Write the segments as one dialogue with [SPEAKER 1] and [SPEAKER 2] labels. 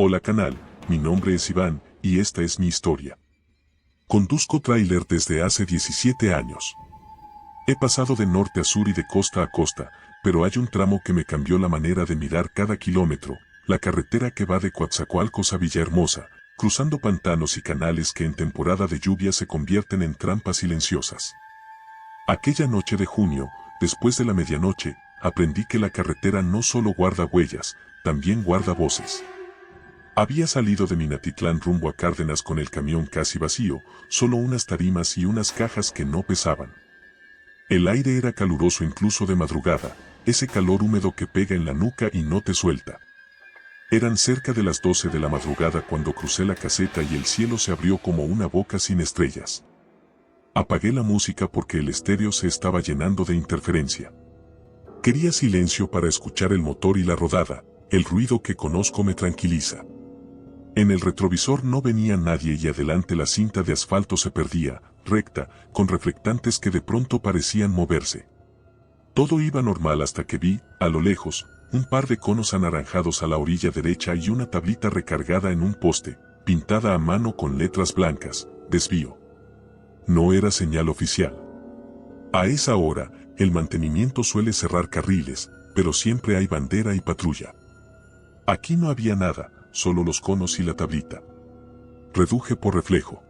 [SPEAKER 1] Hola canal, mi nombre es Iván, y esta es mi historia. Conduzco tráiler desde hace 17 años. He pasado de norte a sur y de costa a costa, pero hay un tramo que me cambió la manera de mirar cada kilómetro, la carretera que va de Coatzacoalcos a Villahermosa, cruzando pantanos y canales que en temporada de lluvia se convierten en trampas silenciosas. Aquella noche de junio, después de la medianoche, aprendí que la carretera no solo guarda huellas, también guarda voces. Había salido de Minatitlán rumbo a Cárdenas con el camión casi vacío, solo unas tarimas y unas cajas que no pesaban. El aire era caluroso incluso de madrugada, ese calor húmedo que pega en la nuca y no te suelta. Eran cerca de las 12 de la madrugada cuando crucé la caseta y el cielo se abrió como una boca sin estrellas. Apagué la música porque el estéreo se estaba llenando de interferencia. Quería silencio para escuchar el motor y la rodada, el ruido que conozco me tranquiliza. En el retrovisor no venía nadie y adelante la cinta de asfalto se perdía, recta, con reflectantes que de pronto parecían moverse. Todo iba normal hasta que vi, a lo lejos, un par de conos anaranjados a la orilla derecha y una tablita recargada en un poste, pintada a mano con letras blancas, desvío. No era señal oficial. A esa hora, el mantenimiento suele cerrar carriles, pero siempre hay bandera y patrulla. Aquí no había nada, solo los conos y la tablita. Reduje por reflejo.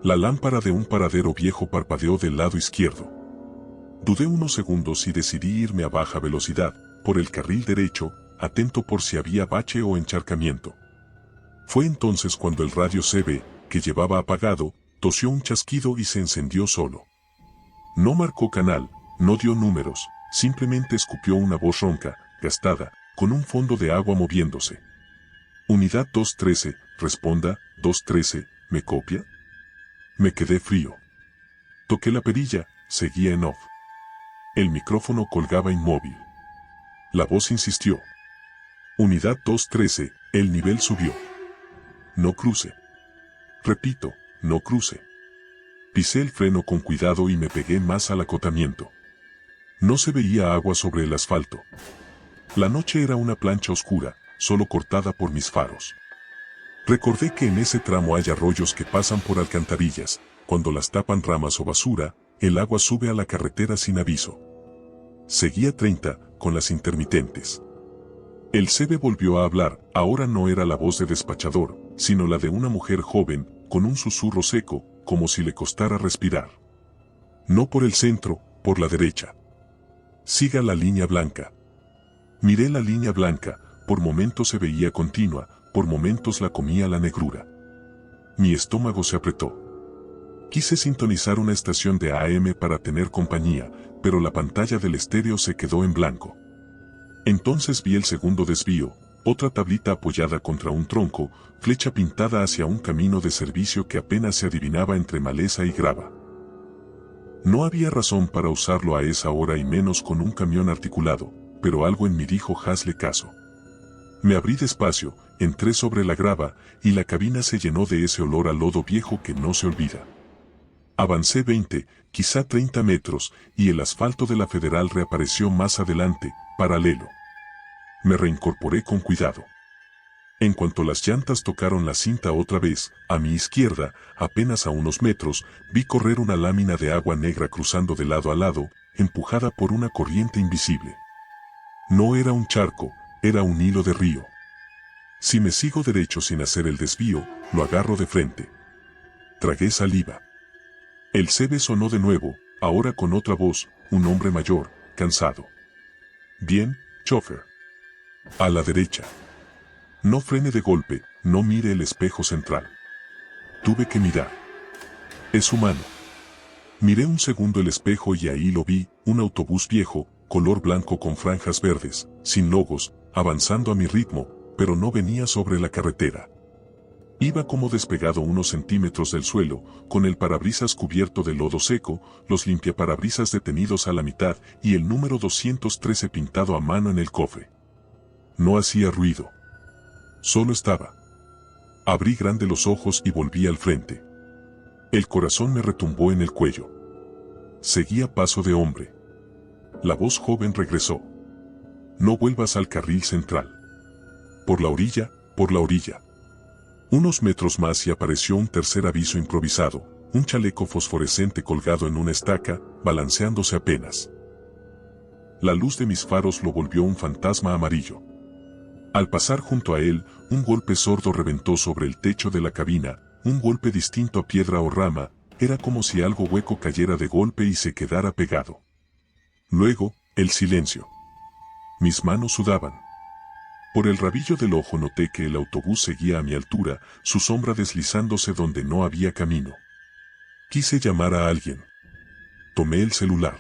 [SPEAKER 1] La lámpara de un paradero viejo parpadeó del lado izquierdo. Dudé unos segundos y decidí irme a baja velocidad, por el carril derecho, atento por si había bache o encharcamiento. Fue entonces cuando el radio CB, que llevaba apagado, tosió un chasquido y se encendió solo. No marcó canal, no dio números, simplemente escupió una voz ronca, gastada, con un fondo de agua moviéndose. Unidad 213, responda, 213, ¿me copia? Me quedé frío. Toqué la perilla, seguía en off. El micrófono colgaba inmóvil. La voz insistió. Unidad 213, el nivel subió. No cruce. Repito, no cruce. Pisé el freno con cuidado y me pegué más al acotamiento. No se veía agua sobre el asfalto. La noche era una plancha oscura, solo cortada por mis faros. Recordé que en ese tramo hay arroyos que pasan por alcantarillas, cuando las tapan ramas o basura, el agua sube a la carretera sin aviso. Seguía 30, con las intermitentes. El CB volvió a hablar, ahora no era la voz de despachador, sino la de una mujer joven, con un susurro seco, como si le costara respirar. No por el centro, por la derecha. Siga la línea blanca. Miré la línea blanca, por momentos se veía continua, por momentos la comía la negrura. Mi estómago se apretó. Quise sintonizar una estación de AM para tener compañía, pero la pantalla del estéreo se quedó en blanco. Entonces vi el segundo desvío, otra tablita apoyada contra un tronco, flecha pintada hacia un camino de servicio que apenas se adivinaba entre maleza y grava. No había razón para usarlo a esa hora y menos con un camión articulado, pero algo en mí dijo hazle caso. Me abrí despacio, entré sobre la grava, y la cabina se llenó de ese olor a lodo viejo que no se olvida. Avancé 20, quizá 30 metros, y el asfalto de la Federal reapareció más adelante, paralelo. Me reincorporé con cuidado. En cuanto las llantas tocaron la cinta otra vez, a mi izquierda, apenas a unos metros, vi correr una lámina de agua negra cruzando de lado a lado, empujada por una corriente invisible. No era un charco, era un hilo de río. Si me sigo derecho sin hacer el desvío, lo agarro de frente. Tragué saliva. El CB sonó de nuevo, ahora con otra voz, un hombre mayor, cansado. Bien, chofer. A la derecha. No frene de golpe, no mire el espejo central. Tuve que mirar. Es humano. Miré un segundo el espejo y ahí lo vi, un autobús viejo, color blanco con franjas verdes, sin logos, avanzando a mi ritmo, pero no venía sobre la carretera. Iba como despegado unos centímetros del suelo, con el parabrisas cubierto de lodo seco, los limpiaparabrisas detenidos a la mitad y el número 213 pintado a mano en el cofre. No hacía ruido. Solo estaba. Abrí grande los ojos y volví al frente. El corazón me retumbó en el cuello. Seguía paso de hombre. La voz joven regresó. No vuelvas al carril central. Por la orilla, por la orilla. Unos metros más y apareció un tercer aviso improvisado, un chaleco fosforescente colgado en una estaca, balanceándose apenas. La luz de mis faros lo volvió un fantasma amarillo. Al pasar junto a él, un golpe sordo reventó sobre el techo de la cabina, un golpe distinto a piedra o rama, era como si algo hueco cayera de golpe y se quedara pegado. Luego, el silencio. Mis manos sudaban. Por el rabillo del ojo noté que el autobús seguía a mi altura, su sombra deslizándose donde no había camino. Quise llamar a alguien. Tomé el celular.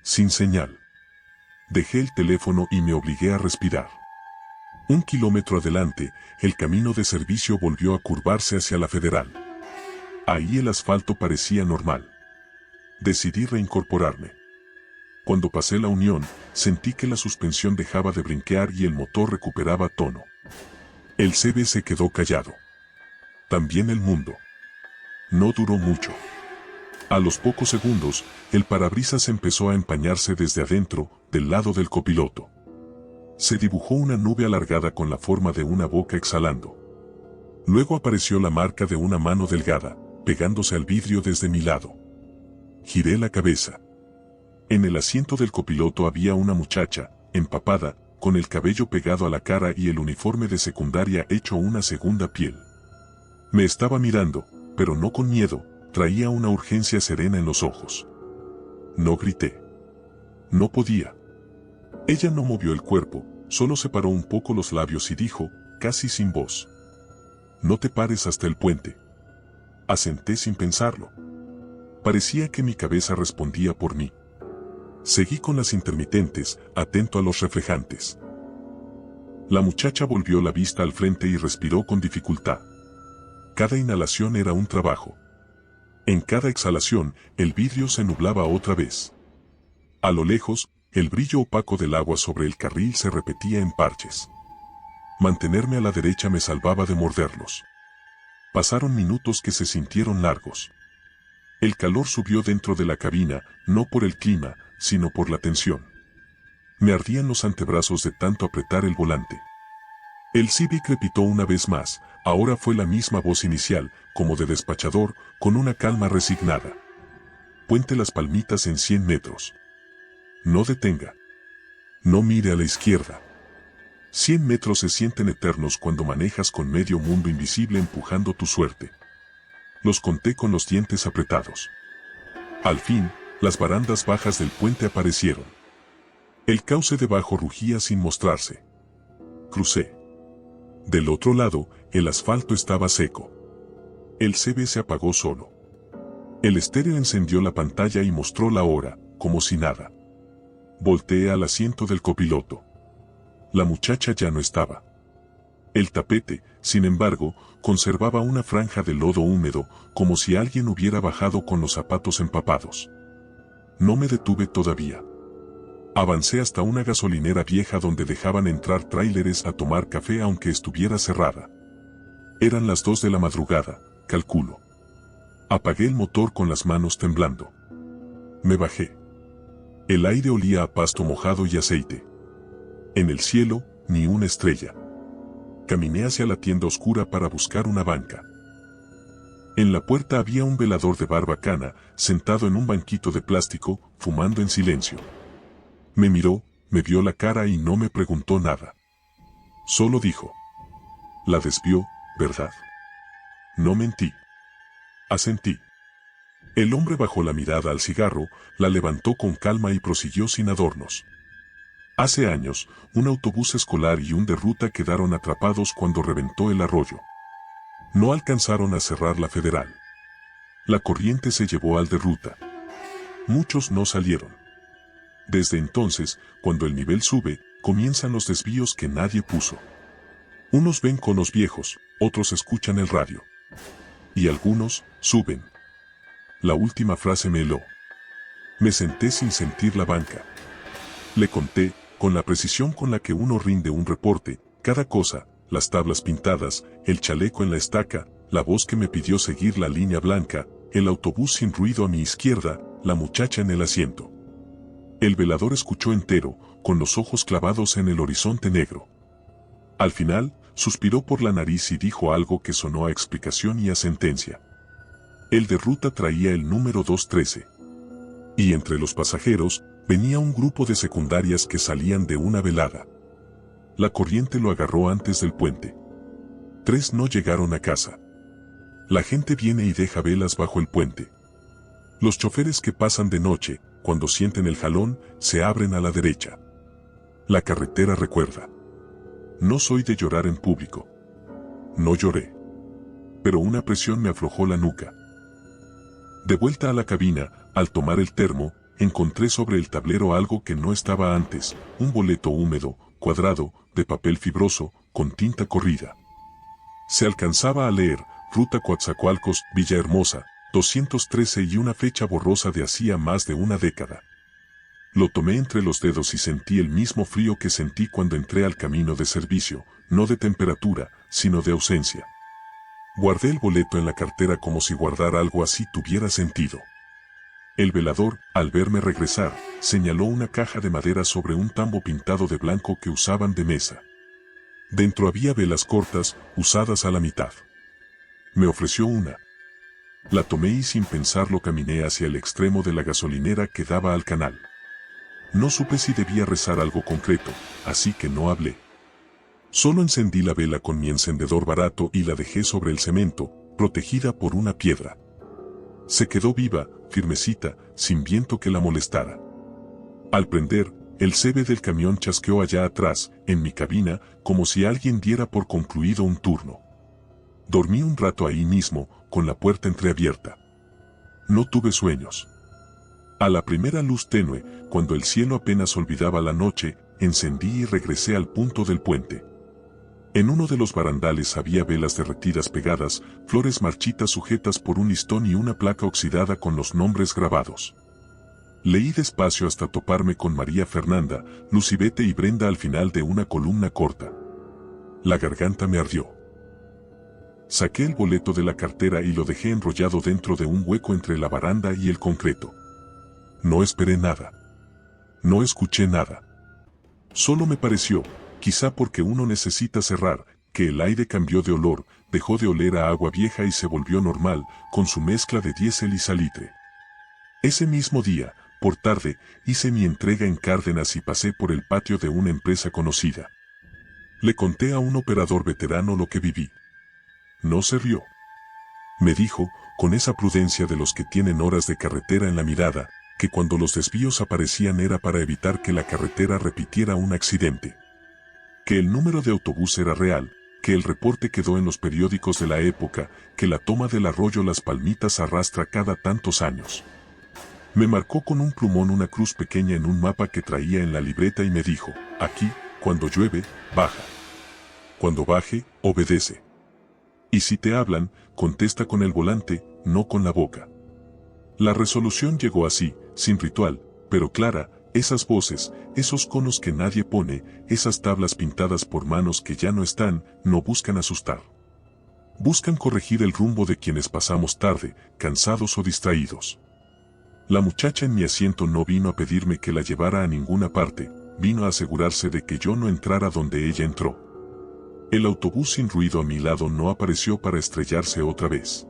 [SPEAKER 1] Sin señal. Dejé el teléfono y me obligué a respirar. 1 kilómetro adelante, el camino de servicio volvió a curvarse hacia la Federal. Ahí el asfalto parecía normal. Decidí reincorporarme. Cuando pasé la Unión, sentí que la suspensión dejaba de brinquear y el motor recuperaba tono. El CB se quedó callado. También el mundo. No duró mucho. A los pocos segundos, el parabrisas empezó a empañarse desde adentro, del lado del copiloto. Se dibujó una nube alargada con la forma de una boca exhalando. Luego apareció la marca de una mano delgada, pegándose al vidrio desde mi lado. Giré la cabeza. En el asiento del copiloto había una muchacha, empapada, con el cabello pegado a la cara y el uniforme de secundaria hecho una segunda piel. Me estaba mirando, pero no con miedo, traía una urgencia serena en los ojos. No grité. No podía. Ella no movió el cuerpo, solo separó un poco los labios y dijo, casi sin voz: no te pares hasta el puente. Asenté sin pensarlo. Parecía que mi cabeza respondía por mí. Seguí con las intermitentes, atento a los reflejantes. La muchacha volvió la vista al frente y respiró con dificultad. Cada inhalación era un trabajo. En cada exhalación, el vidrio se nublaba otra vez. A lo lejos, el brillo opaco del agua sobre el carril se repetía en parches. Mantenerme a la derecha me salvaba de morderlos. Pasaron minutos que se sintieron largos. El calor subió dentro de la cabina, no por el clima, sino por la tensión. Me ardían los antebrazos de tanto apretar el volante. El Civic crepitó una vez más, ahora fue la misma voz inicial, como de despachador, con una calma resignada. Puente Las Palmitas en 100 metros. No detenga. No mire a la izquierda. 100 metros se sienten eternos cuando manejas con medio mundo invisible empujando tu suerte. Los conté con los dientes apretados. Al fin, las barandas bajas del puente aparecieron. El cauce debajo rugía sin mostrarse. Crucé. Del otro lado, el asfalto estaba seco. El CB se apagó solo. El estéreo encendió la pantalla y mostró la hora, como si nada. Volteé al asiento del copiloto. La muchacha ya no estaba. El tapete, sin embargo, conservaba una franja de lodo húmedo, como si alguien hubiera bajado con los zapatos empapados. No me detuve todavía. Avancé hasta una gasolinera vieja donde dejaban entrar tráileres a tomar café aunque estuviera cerrada. Eran las 2 de la madrugada, calculo. Apagué el motor con las manos temblando. Me bajé. El aire olía a pasto mojado y aceite. En el cielo, ni una estrella. Caminé hacia la tienda oscura para buscar una banca. En la puerta había un velador de barbacana, sentado en un banquito de plástico, fumando en silencio. Me miró, me vio la cara y no me preguntó nada. Solo dijo: la desvió, ¿verdad? No mentí. Asentí. El hombre bajó la mirada al cigarro, la levantó con calma y prosiguió sin adornos. Hace años, un autobús escolar y un de ruta quedaron atrapados cuando reventó el arroyo. No alcanzaron a cerrar la Federal. La corriente se llevó al de ruta. Muchos no salieron. Desde entonces, cuando el nivel sube, comienzan los desvíos que nadie puso. Unos ven conos viejos, otros escuchan el radio. Y algunos, suben. La última frase me heló. Me senté sin sentir la banca. Le conté, con la precisión con la que uno rinde un reporte, cada cosa: las tablas pintadas, el chaleco en la estaca, la voz que me pidió seguir la línea blanca, el autobús sin ruido a mi izquierda, la muchacha en el asiento. El velador escuchó entero, con los ojos clavados en el horizonte negro. Al final, suspiró por la nariz y dijo algo que sonó a explicación y a sentencia. El de ruta traía el número 213. Y entre los pasajeros, venía un grupo de secundarias que salían de una velada. La corriente lo agarró antes del puente. 3 no llegaron a casa. La gente viene y deja velas bajo el puente. Los choferes que pasan de noche, cuando sienten el jalón, se abren a la derecha. La carretera recuerda. No soy de llorar en público. No lloré. Pero una presión me aflojó la nuca. De vuelta a la cabina, al tomar el termo, encontré sobre el tablero algo que no estaba antes, un boleto húmedo, cuadrado, de papel fibroso, con tinta corrida. Se alcanzaba a leer, Ruta Coatzacoalcos, Villahermosa, 213 y una fecha borrosa de hacía más de una década. Lo tomé entre los dedos y sentí el mismo frío que sentí cuando entré al camino de servicio, no de temperatura, sino de ausencia. Guardé el boleto en la cartera como si guardar algo así tuviera sentido. El velador, al verme regresar, señaló una caja de madera sobre un tambo pintado de blanco que usaban de mesa. Dentro había velas cortas, usadas a la mitad. Me ofreció una. La tomé y sin pensarlo caminé hacia el extremo de la gasolinera que daba al canal. No supe si debía rezar algo concreto, así que no hablé. Solo encendí la vela con mi encendedor barato y la dejé sobre el cemento, protegida por una piedra. Se quedó viva, firmecita, sin viento que la molestara. Al prender, el cebe del camión chasqueó allá atrás, en mi cabina, como si alguien diera por concluido un turno. Dormí un rato ahí mismo, con la puerta entreabierta. No tuve sueños. A la primera luz tenue, cuando el cielo apenas olvidaba la noche, encendí y regresé al punto del puente. En uno de los barandales había velas derretidas pegadas, flores marchitas sujetas por un listón y una placa oxidada con los nombres grabados. Leí despacio hasta toparme con María Fernanda, Lucibete y Brenda al final de una columna corta. La garganta me ardió. Saqué el boleto de la cartera y lo dejé enrollado dentro de un hueco entre la baranda y el concreto. No esperé nada. No escuché nada. Solo me pareció, quizá porque uno necesita cerrar, que el aire cambió de olor, dejó de oler a agua vieja y se volvió normal, con su mezcla de diésel y salitre. Ese mismo día, por tarde, hice mi entrega en Cárdenas y pasé por el patio de una empresa conocida. Le conté a un operador veterano lo que viví. No se rió. Me dijo, con esa prudencia de los que tienen horas de carretera en la mirada, que cuando los desvíos aparecían era para evitar que la carretera repitiera un accidente. Que el número de autobús era real, que el reporte quedó en los periódicos de la época, que la toma del arroyo Las Palmitas arrastra cada tantos años. Me marcó con un plumón una cruz pequeña en un mapa que traía en la libreta y me dijo, aquí, cuando llueve, baja. Cuando baje, obedece. Y si te hablan, contesta con el volante, no con la boca. La resolución llegó así, sin ritual, pero clara, esas voces, esos conos que nadie pone, esas tablas pintadas por manos que ya no están, no buscan asustar. Buscan corregir el rumbo de quienes pasamos tarde, cansados o distraídos. La muchacha en mi asiento no vino a pedirme que la llevara a ninguna parte, vino a asegurarse de que yo no entrara donde ella entró. El autobús sin ruido a mi lado no apareció para estrellarse otra vez.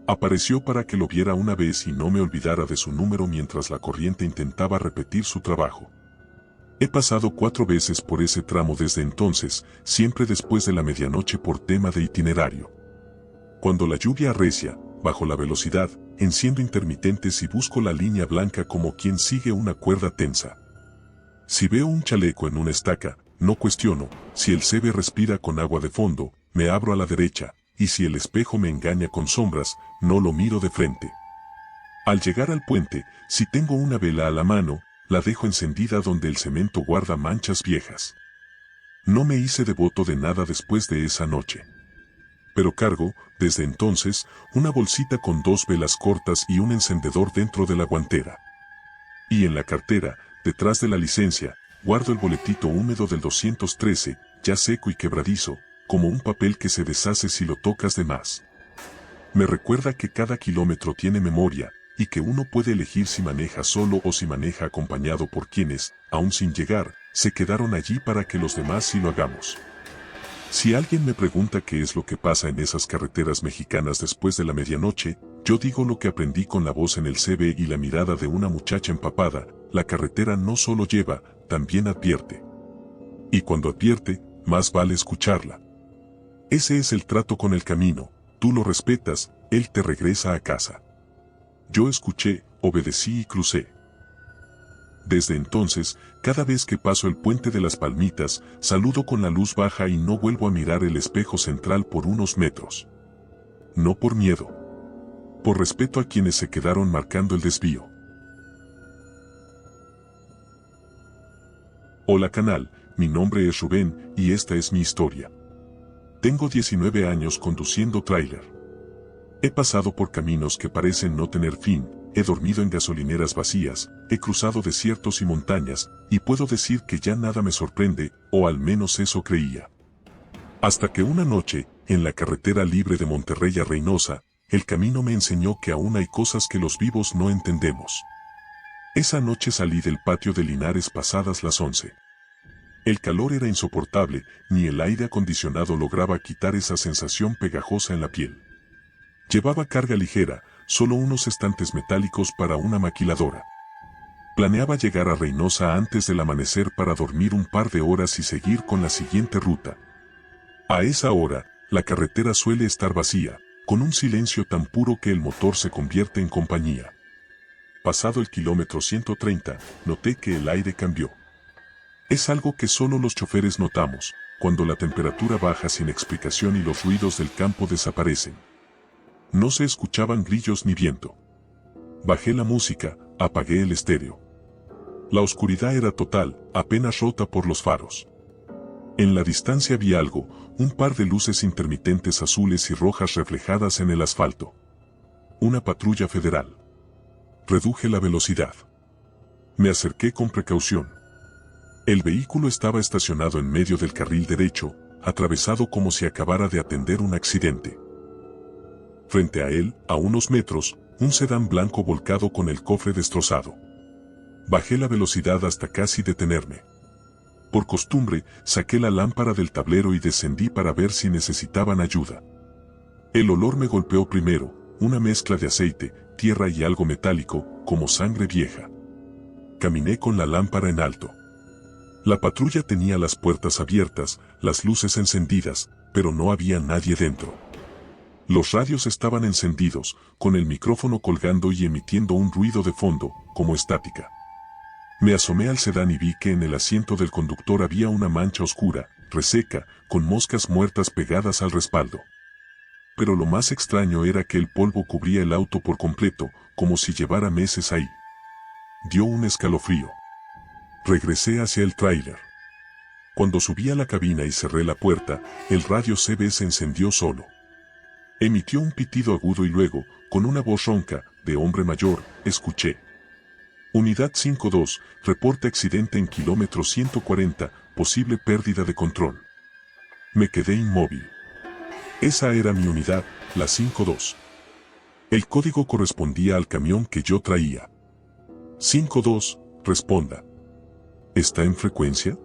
[SPEAKER 1] Apareció para que lo viera una vez y no me olvidara de su número mientras la corriente intentaba repetir su trabajo. He pasado 4 veces por ese tramo desde entonces, siempre después de la medianoche por tema de itinerario. Cuando la lluvia arrecia, bajo la velocidad, enciendo intermitentes y busco la línea blanca como quien sigue una cuerda tensa. Si veo un chaleco en una estaca, no cuestiono, si el cebe respira con agua de fondo, me abro a la derecha, y si el espejo me engaña con sombras, no lo miro de frente. Al llegar al puente, si tengo una vela a la mano, la dejo encendida donde el cemento guarda manchas viejas. No me hice devoto de nada después de esa noche. Pero cargo, desde entonces, una bolsita con 2 velas cortas y un encendedor dentro de la guantera. Y en la cartera, detrás de la licencia, guardo el boletito húmedo del 213, ya seco y quebradizo, como un papel que se deshace si lo tocas de más. Me recuerda que cada kilómetro tiene memoria, y que uno puede elegir si maneja solo o si maneja acompañado por quienes, aún sin llegar, se quedaron allí para que los demás sí lo hagamos. Si alguien me pregunta qué es lo que pasa en esas carreteras mexicanas después de la medianoche, yo digo lo que aprendí con la voz en el CB y la mirada de una muchacha empapada: la carretera no solo lleva, también advierte. Y cuando advierte, más vale escucharla. Ese es el trato con el camino: tú lo respetas, él te regresa a casa. Yo escuché, obedecí y crucé. Desde entonces, cada vez que paso el puente de las Palmitas, saludo con la luz baja y no vuelvo a mirar el espejo central por unos metros. No por miedo. Por respeto a quienes se quedaron marcando el desvío. Hola canal, mi nombre es Rubén y esta es mi historia. Tengo 19 años conduciendo tráiler. He pasado por caminos que parecen no tener fin, he dormido en gasolineras vacías, he cruzado desiertos y montañas, y puedo decir que ya nada me sorprende, o al menos eso creía. Hasta que una noche, en la carretera libre de Monterrey a Reynosa, el camino me enseñó que aún hay cosas que los vivos no entendemos. Esa noche salí del patio de Linares pasadas las 11. El calor era insoportable, ni el aire acondicionado lograba quitar esa sensación pegajosa en la piel. Llevaba carga ligera, solo unos estantes metálicos para una maquiladora. Planeaba llegar a Reynosa antes del amanecer para dormir un par de horas y seguir con la siguiente ruta. A esa hora, la carretera suele estar vacía, con un silencio tan puro que el motor se convierte en compañía. Pasado el kilómetro 130, noté que el aire cambió. Es algo que solo los choferes notamos, cuando la temperatura baja sin explicación y los ruidos del campo desaparecen. No se escuchaban grillos ni viento. Bajé la música, apagué el estéreo. La oscuridad era total, apenas rota por los faros. En la distancia vi algo, un par de luces intermitentes azules y rojas reflejadas en el asfalto. Una patrulla federal. Reduje la velocidad. Me acerqué con precaución. El vehículo estaba estacionado en medio del carril derecho, atravesado como si acabara de atender un accidente. Frente a él, a unos metros, un sedán blanco volcado con el cofre destrozado. Bajé la velocidad hasta casi detenerme. Por costumbre, saqué la lámpara del tablero y descendí para ver si necesitaban ayuda. El olor me golpeó primero, una mezcla de aceite, tierra y algo metálico, como sangre vieja. Caminé con la lámpara en alto. La patrulla tenía las puertas abiertas, las luces encendidas, pero no había nadie dentro. Los radios estaban encendidos, con el micrófono colgando y emitiendo un ruido de fondo, como estática. Me asomé al sedán y vi que en el asiento del conductor había una mancha oscura, reseca, con moscas muertas pegadas al respaldo. Pero lo más extraño era que el polvo cubría el auto por completo, como si llevara meses ahí. Dio un escalofrío. Regresé hacia el tráiler. Cuando subí a la cabina y cerré la puerta, el radio CB se encendió solo. Emitió un pitido agudo y luego, con una voz ronca, de hombre mayor, escuché: Unidad 52, reporte accidente en kilómetro 140, posible pérdida de control. Me quedé inmóvil. Esa era mi unidad, la 52. El código correspondía al camión que yo traía. 52, responda. ¿Está en frecuencia?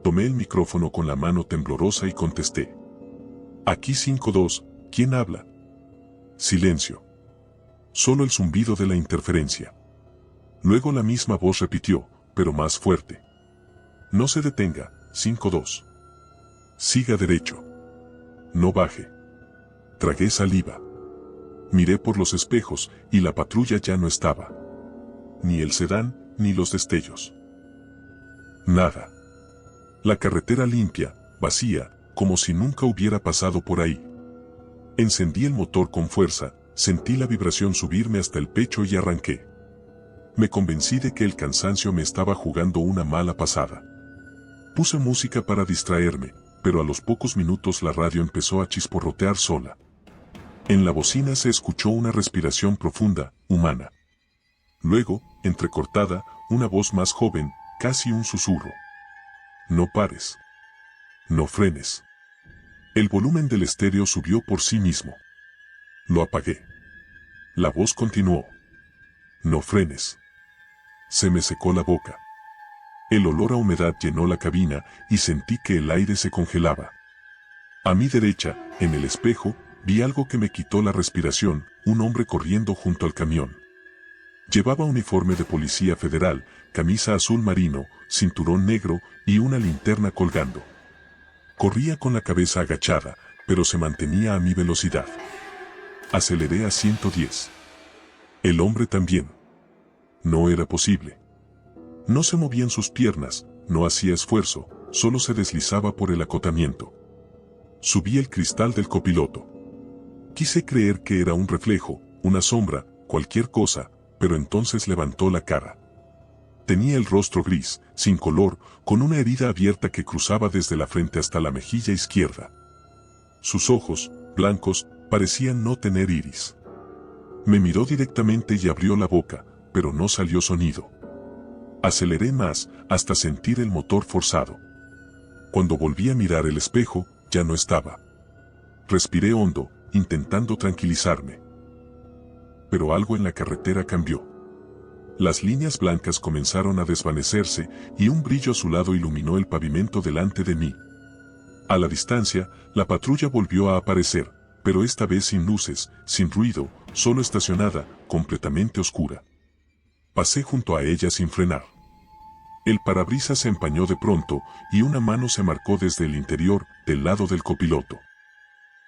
[SPEAKER 1] Tomé el micrófono con la mano temblorosa y contesté: Aquí 52, ¿quién habla? Silencio. Solo el zumbido de la interferencia. Luego la misma voz repitió, pero más fuerte: No se detenga, 52. Siga derecho. No baje. Tragué saliva. Miré por los espejos y la patrulla ya no estaba. Ni el sedán, ni los destellos. Nada. La carretera limpia, vacía, como si nunca hubiera pasado por ahí. Encendí el motor con fuerza, sentí la vibración subirme hasta el pecho y arranqué. Me convencí de que el cansancio me estaba jugando una mala pasada. Puse música para distraerme, pero a los pocos minutos la radio empezó a chisporrotear sola. En la bocina se escuchó una respiración profunda, humana. Luego, entrecortada, una voz más joven, casi un susurro. No pares. No frenes. El volumen del estéreo subió por sí mismo. Lo apagué. La voz continuó. No frenes. Se me secó la boca. El olor a humedad llenó la cabina y sentí que el aire se congelaba. A mi derecha, en el espejo, vi algo que me quitó la respiración, un hombre corriendo junto al camión. Llevaba uniforme de policía federal, camisa azul marino, cinturón negro y una linterna colgando. Corría con la cabeza agachada, pero se mantenía a mi velocidad. Aceleré a 110. El hombre también. No era posible. No se movían sus piernas, no hacía esfuerzo, solo se deslizaba por el acotamiento. Subí el cristal del copiloto. Quise creer que era un reflejo, una sombra, cualquier cosa, pero entonces levantó la cara. Tenía el rostro gris, sin color, con una herida abierta que cruzaba desde la frente hasta la mejilla izquierda. Sus ojos, blancos, parecían no tener iris. Me miró directamente y abrió la boca, pero no salió sonido. Aceleré más, hasta sentir el motor forzado. Cuando volví a mirar el espejo, ya no estaba. Respiré hondo, intentando tranquilizarme. Pero algo en la carretera cambió. Las líneas blancas comenzaron a desvanecerse y un brillo azulado iluminó el pavimento delante de mí. A la distancia, la patrulla volvió a aparecer, pero esta vez sin luces, sin ruido, solo estacionada, completamente oscura. Pasé junto a ella sin frenar. El parabrisas se empañó de pronto y una mano se marcó desde el interior, del lado del copiloto.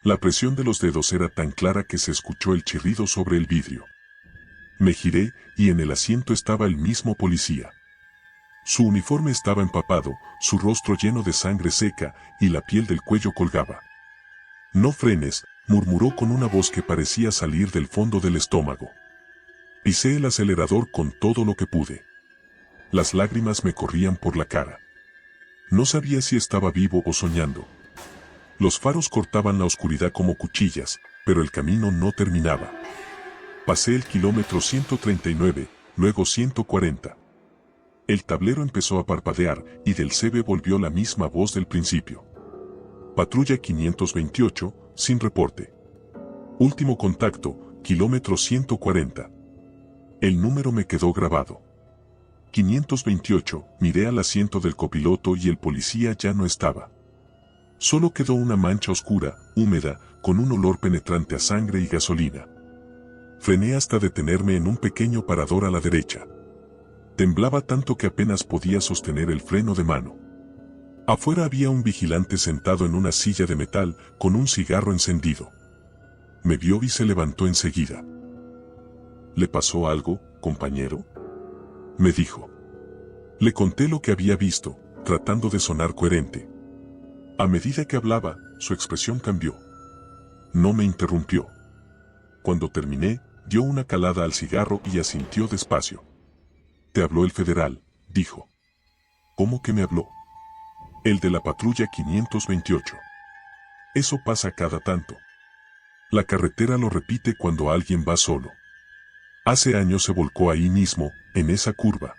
[SPEAKER 1] La presión de los dedos era tan clara que se escuchó el chirrido sobre el vidrio. Me giré y en el asiento estaba el mismo policía. Su uniforme estaba empapado, su rostro lleno de sangre seca y la piel del cuello colgaba. «No frenes», murmuró con una voz que parecía salir del fondo del estómago. Pisé el acelerador con todo lo que pude. Las lágrimas me corrían por la cara. No sabía si estaba vivo o soñando. Los faros cortaban la oscuridad como cuchillas, pero el camino no terminaba. Pasé el kilómetro 139, luego 140. El tablero empezó a parpadear y del CB volvió la misma voz del principio. Patrulla 528, sin reporte. Último contacto, kilómetro 140. El número me quedó grabado. 528, miré al asiento del copiloto y el policía ya no estaba. Solo quedó una mancha oscura, húmeda, con un olor penetrante a sangre y gasolina. Frené hasta detenerme en un pequeño parador a la derecha. Temblaba tanto que apenas podía sostener el freno de mano. Afuera había un vigilante sentado en una silla de metal, con un cigarro encendido. Me vio y se levantó enseguida. ¿Le pasó algo, compañero?, me dijo. Le conté lo que había visto, tratando de sonar coherente. A medida que hablaba, su expresión cambió. No me interrumpió. Cuando terminé, dio una calada al cigarro y asintió despacio. «Te habló el federal», dijo. «¿Cómo que me habló?» «El de la patrulla 528. Eso pasa cada tanto. La carretera lo repite cuando alguien va solo. Hace años se volcó ahí mismo, en esa curva.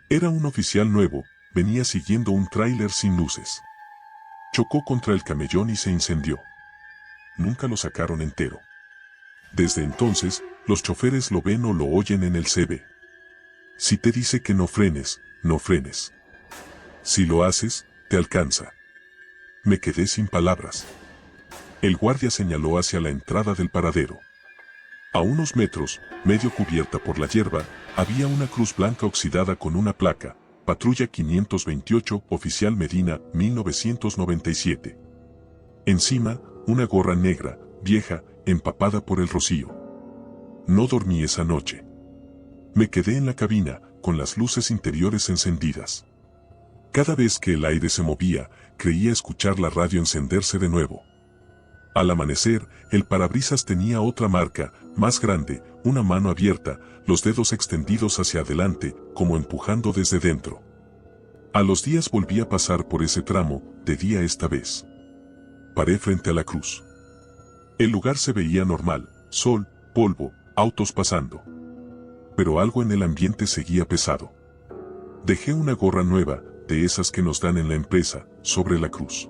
[SPEAKER 1] Era un oficial nuevo, venía siguiendo un tráiler sin luces. Chocó contra el camellón y se incendió. Nunca lo sacaron entero. Desde entonces, los choferes lo ven o lo oyen en el CB. Si te dice que no frenes, no frenes. Si lo haces, te alcanza». Me quedé sin palabras. El guardia señaló hacia la entrada del paradero. A unos metros, medio cubierta por la hierba, había una cruz blanca oxidada con una placa, Patrulla 528, Oficial Medina, 1997. Encima, una gorra negra, vieja, empapada por el rocío. No dormí esa noche. Me quedé en la cabina, con las luces interiores encendidas. Cada vez que el aire se movía, creía escuchar la radio encenderse de nuevo. Al amanecer, el parabrisas tenía otra marca, más grande, una mano abierta, los dedos extendidos hacia adelante, como empujando desde dentro. A los días volví a pasar por ese tramo, de día esta vez. Paré frente a la cruz. El lugar se veía normal, sol, polvo, autos pasando. Pero algo en el ambiente seguía pesado. Dejé una gorra nueva, de esas que nos dan en la empresa, sobre la cruz.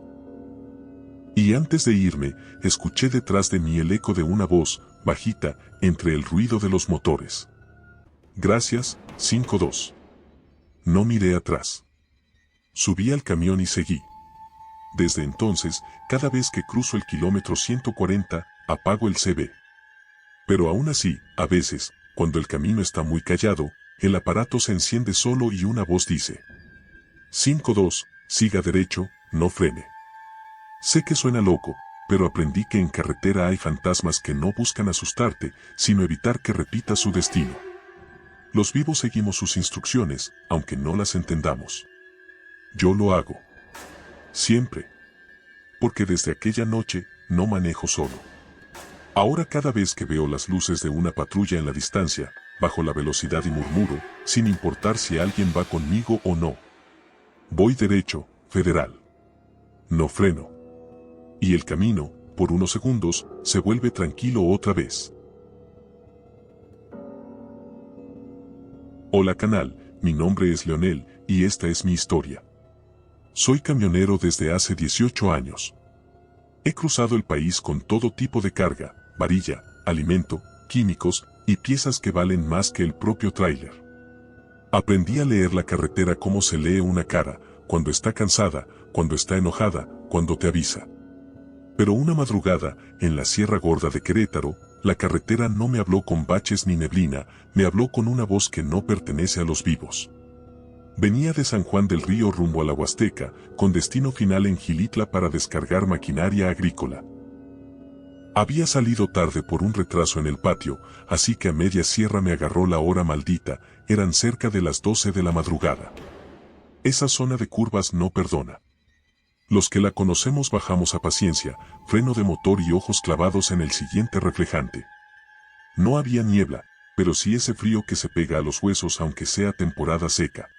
[SPEAKER 1] Y antes de irme, escuché detrás de mí el eco de una voz, bajita, entre el ruido de los motores. «Gracias, 5-2». No miré atrás. Subí al camión y seguí. Desde entonces, cada vez que cruzo el kilómetro 140, apago el CB. Pero aún así, a veces, cuando el camino está muy callado, el aparato se enciende solo y una voz dice: 5-2, siga derecho, no frene. Sé que suena loco, pero aprendí que en carretera hay fantasmas que no buscan asustarte, sino evitar que repitas su destino. Los vivos seguimos sus instrucciones, aunque no las entendamos. Yo lo hago. Siempre. Porque desde aquella noche, no manejo solo. Ahora cada vez que veo las luces de una patrulla en la distancia, bajo la velocidad y murmuro, sin importar si alguien va conmigo o no. Voy derecho, federal. No freno. Y el camino, por unos segundos, se vuelve tranquilo otra vez. Hola canal, mi nombre es Leonel, y esta es mi historia. Soy camionero desde hace 18 años. He cruzado el país con todo tipo de carga, varilla, alimento, químicos y piezas que valen más que el propio tráiler. Aprendí a leer la carretera como se lee una cara, cuando está cansada, cuando está enojada, cuando te avisa. Pero una madrugada, en la Sierra Gorda de Querétaro, la carretera no me habló con baches ni neblina, me habló con una voz que no pertenece a los vivos. Venía de San Juan del Río rumbo a la Huasteca, con destino final en Gilitla para descargar maquinaria agrícola. Había salido tarde por un retraso en el patio, así que a media sierra me agarró la hora maldita, eran cerca de las 12 de la madrugada. Esa zona de curvas no perdona. Los que la conocemos bajamos a paciencia, freno de motor y ojos clavados en el siguiente reflejante. No había niebla, pero sí ese frío que se pega a los huesos aunque sea temporada seca.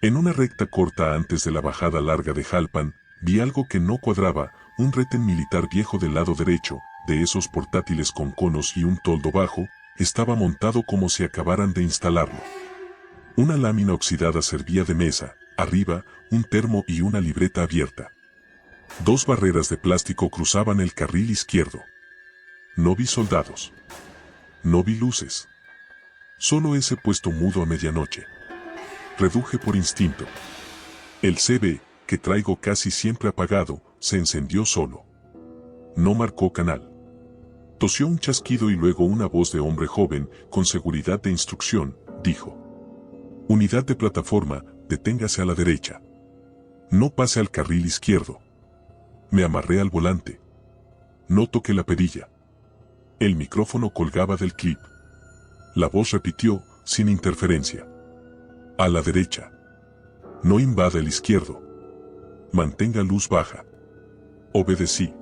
[SPEAKER 1] En una recta corta antes de la bajada larga de Jalpan, vi algo que no cuadraba, un retén militar viejo del lado derecho, de esos portátiles con conos y un toldo bajo, estaba montado como si acabaran de instalarlo. Una lámina oxidada servía de mesa, arriba, un termo y una libreta abierta. 2 barreras de plástico cruzaban el carril izquierdo. No vi soldados. No vi luces. Solo ese puesto mudo a medianoche. Reduje por instinto. El CB, que traigo casi siempre apagado, se encendió solo. No marcó canal. Tosió un chasquido y luego una voz de hombre joven, con seguridad de instrucción, dijo: Unidad de plataforma, deténgase a la derecha. No pase al carril izquierdo. Me amarré al volante. No toqué la perilla. El micrófono colgaba del clip. La voz repitió, sin interferencia: a la derecha. No invada el izquierdo. Mantenga luz baja. Obedecí.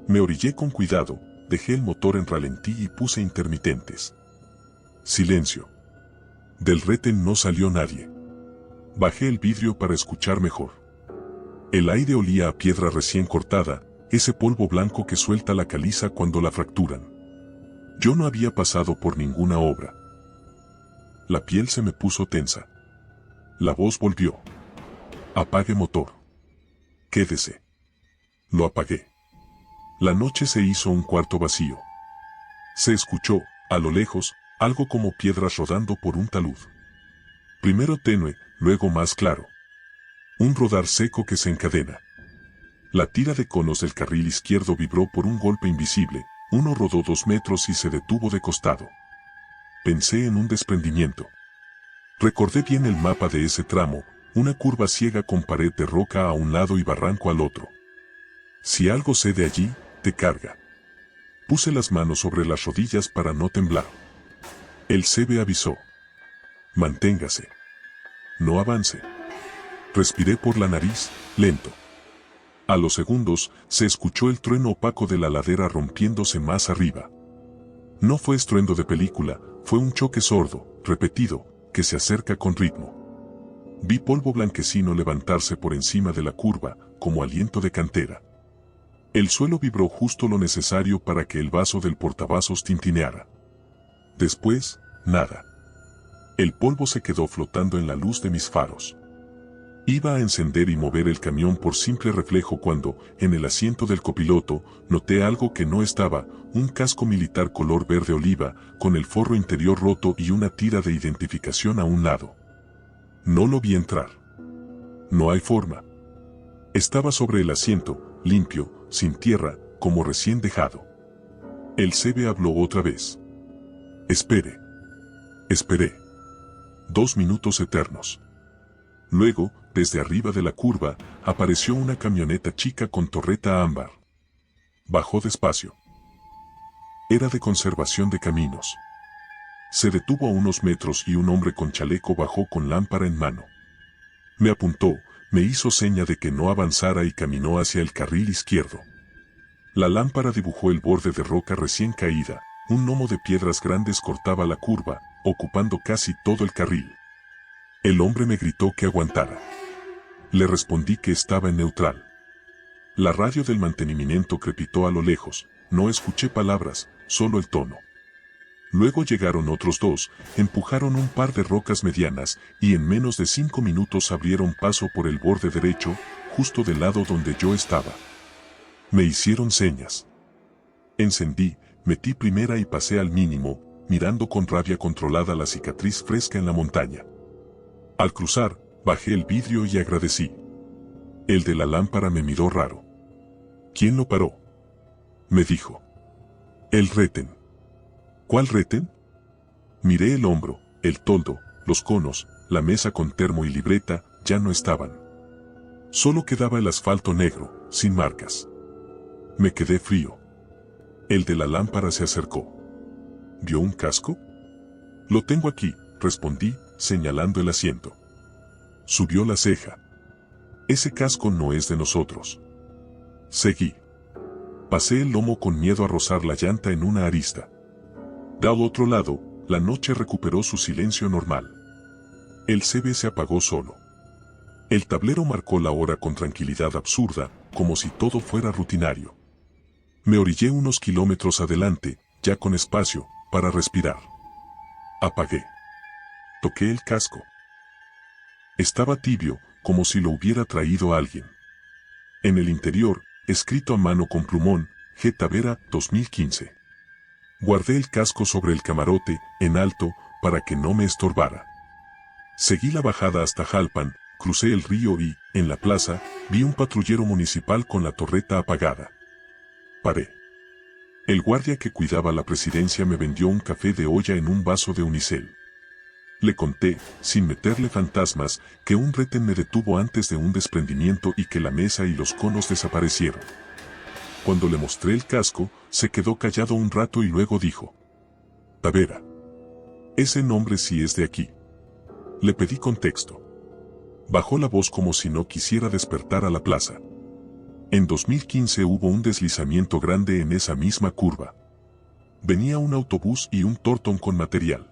[SPEAKER 1] Me orillé con cuidado, dejé el motor en ralentí y puse intermitentes. Silencio. Del retén no salió nadie. Bajé el vidrio para escuchar mejor. El aire olía a piedra recién cortada, ese polvo blanco que suelta la caliza cuando la fracturan. Yo no había pasado por ninguna obra. La piel se me puso tensa. La voz volvió: apague motor. Quédese. Lo apagué. La noche se hizo un cuarto vacío. Se escuchó, a lo lejos, algo como piedras rodando por un talud. Primero tenue, luego más claro. Un rodar seco que se encadena. La tira de conos del carril izquierdo vibró por un golpe invisible, uno rodó 2 metros y se detuvo de costado. Pensé en un desprendimiento. Recordé bien el mapa de ese tramo, una curva ciega con pared de roca a un lado y barranco al otro. Si algo cede allí, te carga. Puse las manos sobre las rodillas para no temblar. El CB avisó: manténgase. No avance. Respiré por la nariz, lento. A los segundos, se escuchó el trueno opaco de la ladera rompiéndose más arriba. No fue estruendo de película, fue un choque sordo, repetido, que se acerca con ritmo. Vi polvo blanquecino levantarse por encima de la curva, como aliento de cantera. El suelo vibró justo lo necesario para que el vaso del portavasos tintineara. Después, nada. El polvo se quedó flotando en la luz de mis faros. Iba a encender y mover el camión por simple reflejo cuando, en el asiento del copiloto, noté algo que no estaba, un casco militar color verde oliva, con el forro interior roto y una tira de identificación a un lado. No lo vi entrar. No hay forma. Estaba sobre el asiento, limpio, sin tierra, como recién dejado. El CB habló otra vez. Espere. Esperé. 2 minutos eternos. Luego, desde arriba de la curva, apareció una camioneta chica con torreta ámbar. Bajó despacio. Era de conservación de caminos. Se detuvo a unos metros y un hombre con chaleco bajó con lámpara en mano. Me apuntó, me hizo seña de que no avanzara y caminó hacia el carril izquierdo. La lámpara dibujó el borde de roca recién caída, un gnomo de piedras grandes cortaba la curva, ocupando casi todo el carril. El hombre me gritó que aguantara. Le respondí que estaba en neutral. La radio del mantenimiento crepitó a lo lejos, no escuché palabras, solo el tono. Luego llegaron otros dos, empujaron un par de rocas medianas y en menos de 5 minutos abrieron paso por el borde derecho, justo del lado donde yo estaba. Me hicieron señas. Encendí, metí primera y pasé al mínimo, mirando con rabia controlada la cicatriz fresca en la montaña. Al cruzar, bajé el vidrio y agradecí. El de la lámpara me miró raro. ¿Quién lo paró? Me dijo. El retén. ¿Cuál retén? Miré el hombro, el toldo, los conos, la mesa con termo y libreta, ya no estaban. Solo quedaba el asfalto negro, sin marcas. Me quedé frío. El de la lámpara se acercó. ¿Vio un casco? Lo tengo aquí, respondí, señalando el asiento. Subió la ceja. Ese casco no es de nosotros. Seguí. Pasé el lomo con miedo a rozar la llanta en una arista. Del otro lado, la noche recuperó su silencio normal. El CB se apagó solo. El tablero marcó la hora con tranquilidad absurda, como si todo fuera rutinario. Me orillé unos kilómetros adelante, ya con espacio, para respirar. Apagué. Toqué el casco. Estaba tibio, como si lo hubiera traído alguien. En el interior, escrito a mano con plumón, G. Tavera, 2015. Guardé el casco sobre el camarote, en alto, para que no me estorbara. Seguí la bajada hasta Jalpan, crucé el río y, en la plaza, vi un patrullero municipal con la torreta apagada. Paré. El guardia que cuidaba la presidencia me vendió un café de olla en un vaso de unicel. Le conté, sin meterle fantasmas, que un retén me detuvo antes de un desprendimiento y que la mesa y los conos desaparecieron. Cuando le mostré el casco, se quedó callado un rato y luego dijo: Tavera. Ese nombre sí es de aquí. Le pedí contexto. Bajó la voz como si no quisiera despertar a la plaza. En 2015 hubo un deslizamiento grande en esa misma curva. Venía un autobús y un tortón con material.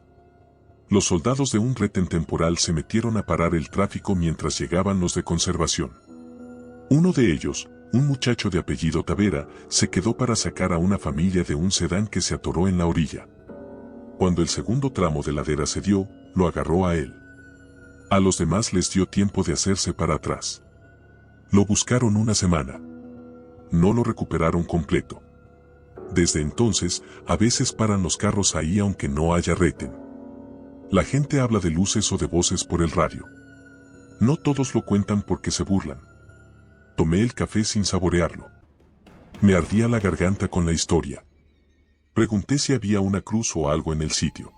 [SPEAKER 1] Los soldados de un retén temporal se metieron a parar el tráfico mientras llegaban los de conservación. Uno de ellos, un muchacho de apellido Tavera, se quedó para sacar a una familia de un sedán que se atoró en la orilla. Cuando el segundo tramo de ladera se dio, lo agarró a él. A los demás les dio tiempo de hacerse para atrás. Lo buscaron una semana. No lo recuperaron completo. Desde entonces, a veces paran los carros ahí aunque no haya retén. La gente habla de luces o de voces por el radio. No todos lo cuentan porque se burlan. Tomé el café sin saborearlo. Me ardía la garganta con la historia. Pregunté si había una cruz o algo en el sitio.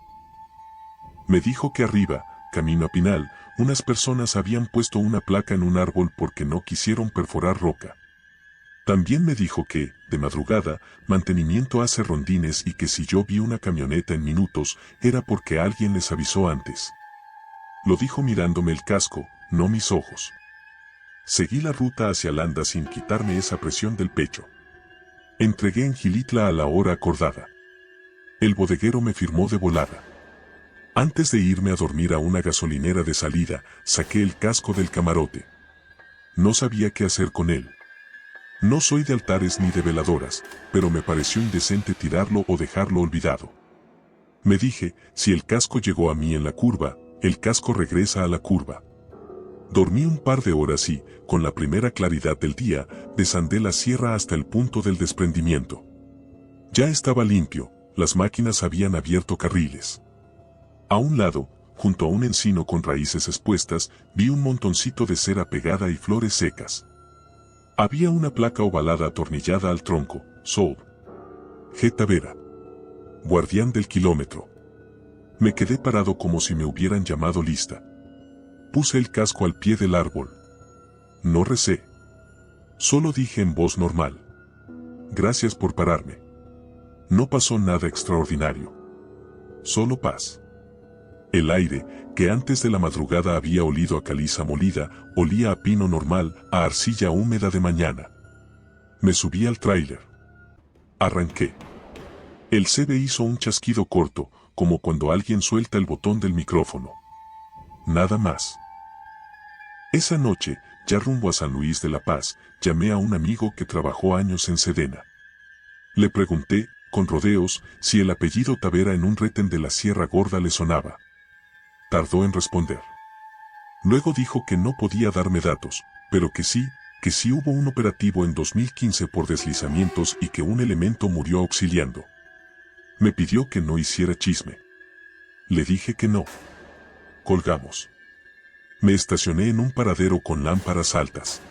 [SPEAKER 1] Me dijo que arriba, camino a Pinal, unas personas habían puesto una placa en un árbol porque no quisieron perforar roca. También me dijo que, de madrugada, mantenimiento hace rondines y que si yo vi una camioneta en minutos, era porque alguien les avisó antes. Lo dijo mirándome el casco, no mis ojos. Seguí la ruta hacia Landa sin quitarme esa presión del pecho. Entregué en Gilitla a la hora acordada. El bodeguero me firmó de volada. Antes de irme a dormir a una gasolinera de salida, saqué el casco del camarote. No sabía qué hacer con él. No soy de altares ni de veladoras, pero me pareció indecente tirarlo o dejarlo olvidado. Me dije, si el casco llegó a mí en la curva, el casco regresa a la curva. Dormí un par de horas y, con la primera claridad del día, desandé la sierra hasta el punto del desprendimiento. Ya estaba limpio, las máquinas habían abierto carriles. A un lado, junto a un encino con raíces expuestas, vi un montoncito de cera pegada y flores secas. Había una placa ovalada atornillada al tronco, Soul G. Tavera, guardián del kilómetro. Me quedé parado como si me hubieran llamado lista. Puse el casco al pie del árbol. No recé. Solo dije en voz normal: gracias por pararme. No pasó nada extraordinario. Solo paz. El aire, que antes de la madrugada había olido a caliza molida, olía a pino normal, a arcilla húmeda de mañana. Me subí al tráiler. Arranqué. El CB hizo un chasquido corto, como cuando alguien suelta el botón del micrófono. Nada más. Esa noche, ya rumbo a San Luis de la Paz, llamé a un amigo que trabajó años en Sedena. Le pregunté, con rodeos, si el apellido Tavera en un retén de la Sierra Gorda le sonaba. Tardó en responder. Luego dijo que no podía darme datos, pero que sí hubo un operativo en 2015 por deslizamientos y que un elemento murió auxiliando. Me pidió que no hiciera chisme. Le dije que no. Colgamos. Me estacioné en un paradero con lámparas altas.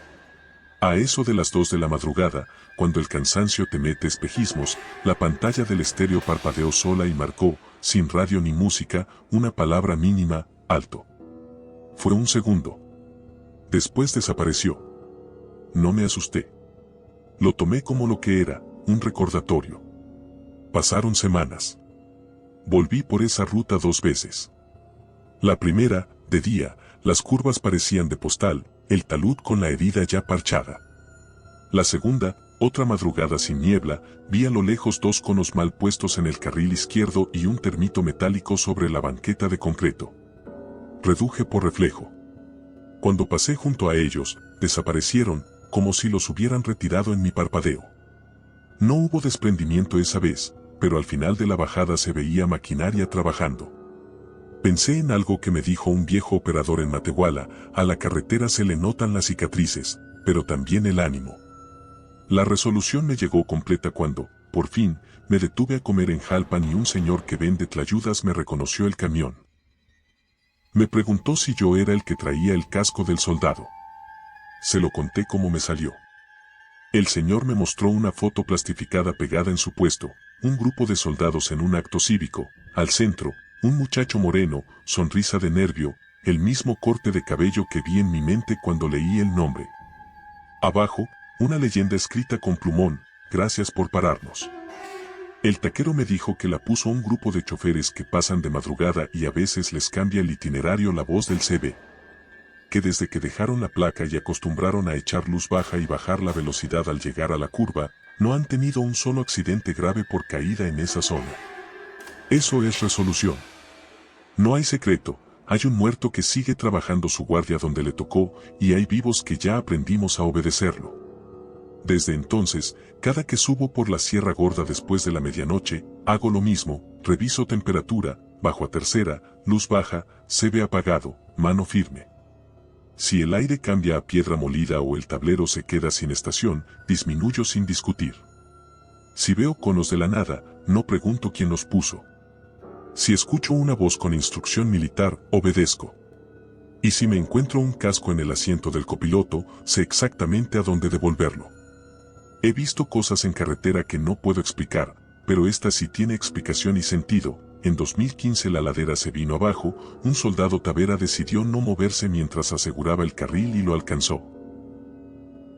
[SPEAKER 1] A eso de las 2 de la madrugada, cuando el cansancio te mete espejismos, la pantalla del estéreo parpadeó sola y marcó, sin radio ni música, una palabra mínima: alto. Fue un segundo. Después desapareció. No me asusté. Lo tomé como lo que era, un recordatorio. Pasaron semanas. Volví por esa ruta 2 veces. La primera, de día, las curvas parecían de postal, el talud con la herida ya parchada. La segunda, otra madrugada sin niebla, vi a lo lejos 2 conos mal puestos en el carril izquierdo y un termito metálico sobre la banqueta de concreto. Reduje por reflejo. Cuando pasé junto a ellos, desaparecieron, como si los hubieran retirado en mi parpadeo. No hubo desprendimiento esa vez, pero al final de la bajada se veía maquinaria trabajando. Pensé en algo que me dijo un viejo operador en Matehuala: a la carretera se le notan las cicatrices, pero también el ánimo. La resolución me llegó completa cuando, por fin, me detuve a comer en Jalpan y un señor que vende tlayudas me reconoció el camión. Me preguntó si yo era el que traía el casco del soldado. Se lo conté como me salió. El señor me mostró una foto plastificada pegada en su puesto, un grupo de soldados en un acto cívico, al centro, un muchacho moreno, sonrisa de nervio, el mismo corte de cabello que vi en mi mente cuando leí el nombre. Abajo, una leyenda escrita con plumón: gracias por pararnos. El taquero me dijo que la puso un grupo de choferes que pasan de madrugada y a veces les cambia el itinerario la voz del CB. Que desde que dejaron la placa y acostumbraron a echar luz baja y bajar la velocidad al llegar a la curva, no han tenido un solo accidente grave por caída en esa zona. Eso es resolución. No hay secreto, hay un muerto que sigue trabajando su guardia donde le tocó, y hay vivos que ya aprendimos a obedecerlo. Desde entonces, cada que subo por la Sierra Gorda después de la medianoche, hago lo mismo: reviso temperatura, bajo a tercera, luz baja, CB apagado, mano firme. Si el aire cambia a piedra molida o el tablero se queda sin estación, disminuyo sin discutir. Si veo conos de la nada, no pregunto quién los puso. Si escucho una voz con instrucción militar, obedezco. Y si me encuentro un casco en el asiento del copiloto, sé exactamente a dónde devolverlo. He visto cosas en carretera que no puedo explicar, pero esta sí tiene explicación y sentido. En 2015 la ladera se vino abajo, un soldado Tavera decidió no moverse mientras aseguraba el carril y lo alcanzó.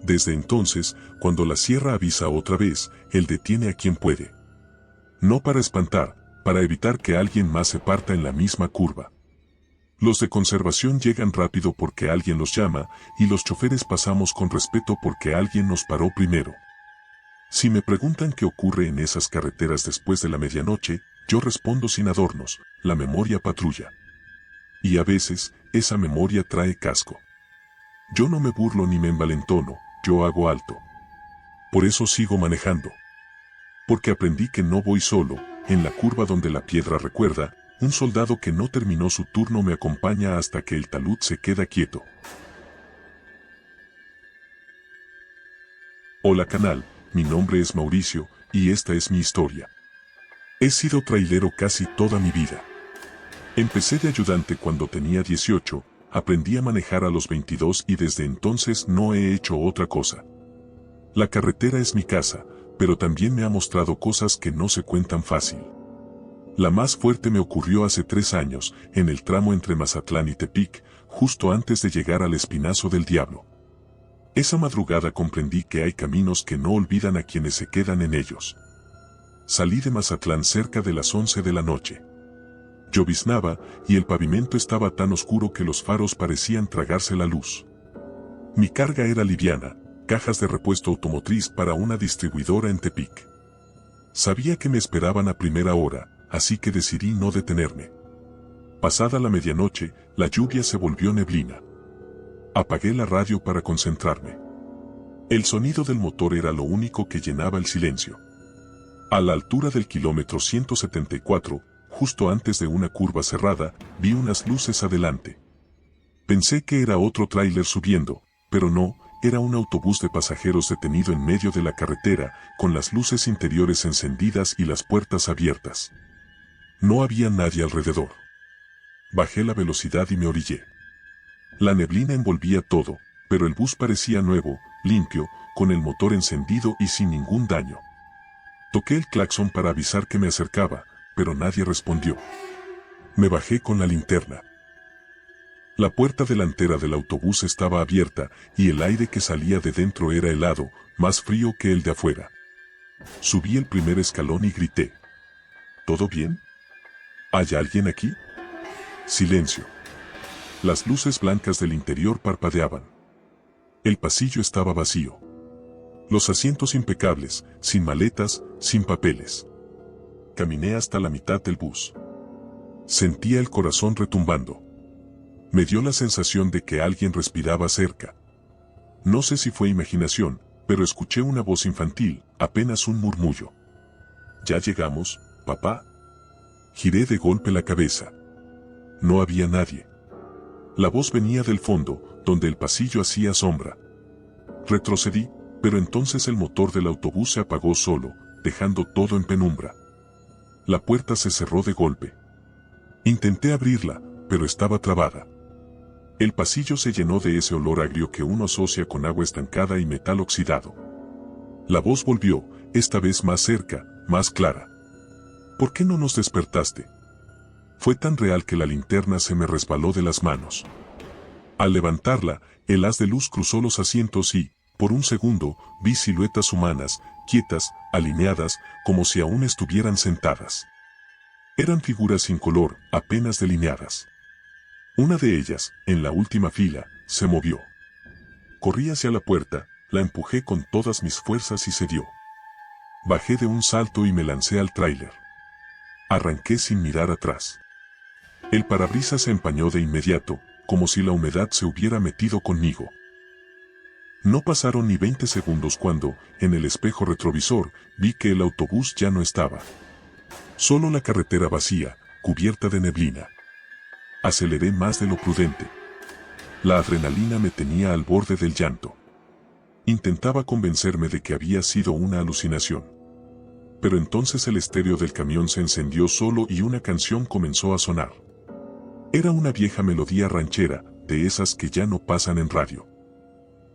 [SPEAKER 1] Desde entonces, cuando la sierra avisa otra vez, él detiene a quien puede. No para espantar, para evitar que alguien más se parta en la misma curva. Los de conservación llegan rápido porque alguien los llama, y los choferes pasamos con respeto porque alguien nos paró primero. Si me preguntan qué ocurre en esas carreteras después de la medianoche, yo respondo sin adornos: la memoria patrulla. Y a veces, esa memoria trae casco. Yo no me burlo ni me envalentono, yo hago alto. Por eso sigo manejando. Porque aprendí que no voy solo. En la curva donde la piedra recuerda, un soldado que no terminó su turno me acompaña hasta que el talud se queda quieto. Hola canal, mi nombre es Mauricio, y esta es mi historia. He sido trailero casi toda mi vida. Empecé de ayudante cuando tenía 18, aprendí a manejar a los 22 y desde entonces no he hecho otra cosa. La carretera es mi casa, pero también me ha mostrado cosas que no se cuentan fácil. La más fuerte me ocurrió hace 3 años, en el tramo entre Mazatlán y Tepic, justo antes de llegar al Espinazo del Diablo. Esa madrugada comprendí que hay caminos que no olvidan a quienes se quedan en ellos. Salí de Mazatlán cerca de las 11 de la noche. Lloviznaba y el pavimento estaba tan oscuro que los faros parecían tragarse la luz. Mi carga era liviana, cajas de repuesto automotriz para una distribuidora en Tepic. Sabía que me esperaban a primera hora, así que decidí no detenerme. Pasada la medianoche, la lluvia se volvió neblina. Apagué la radio para concentrarme. El sonido del motor era lo único que llenaba el silencio. A la altura del kilómetro 174, justo antes de una curva cerrada, vi unas luces adelante. Pensé que era otro tráiler subiendo, pero no, era un autobús de pasajeros detenido en medio de la carretera, con las luces interiores encendidas y las puertas abiertas. No había nadie alrededor. Bajé la velocidad y me orillé. La neblina envolvía todo, pero el bus parecía nuevo, limpio, con el motor encendido y sin ningún daño. Toqué el claxon para avisar que me acercaba, pero nadie respondió. Me bajé con la linterna. La puerta delantera del autobús estaba abierta y el aire que salía de dentro era helado, más frío que el de afuera. Subí el primer escalón y grité. ¿Todo bien? ¿Hay alguien aquí? Silencio. Las luces blancas del interior parpadeaban. El pasillo estaba vacío. Los asientos impecables, sin maletas, sin papeles. Caminé hasta la mitad del bus. Sentía el corazón retumbando. Me dio la sensación de que alguien respiraba cerca. No sé si fue imaginación, pero escuché una voz infantil, apenas un murmullo. ¿Ya llegamos, papá? Giré de golpe la cabeza. No había nadie. La voz venía del fondo, donde el pasillo hacía sombra. Retrocedí, pero entonces el motor del autobús se apagó solo, dejando todo en penumbra. La puerta se cerró de golpe. Intenté abrirla, pero estaba trabada. El pasillo se llenó de ese olor agrio que uno asocia con agua estancada y metal oxidado. La voz volvió, esta vez más cerca, más clara. ¿Por qué no nos despertaste? Fue tan real que la linterna se me resbaló de las manos. Al levantarla, el haz de luz cruzó los asientos y, por un segundo, vi siluetas humanas, quietas, alineadas, como si aún estuvieran sentadas. Eran figuras sin color, apenas delineadas. Una de ellas, en la última fila, se movió. Corrí hacia la puerta, la empujé con todas mis fuerzas y cedió. Bajé de un salto y me lancé al tráiler. Arranqué sin mirar atrás. El parabrisas se empañó de inmediato, como si la humedad se hubiera metido conmigo. No pasaron ni 20 segundos cuando, en el espejo retrovisor, vi que el autobús ya no estaba. Solo la carretera vacía, cubierta de neblina. Aceleré más de lo prudente. La adrenalina me tenía al borde del llanto. Intentaba convencerme de que había sido una alucinación. Pero entonces el estéreo del camión se encendió solo y una canción comenzó a sonar. Era una vieja melodía ranchera, de esas que ya no pasan en radio.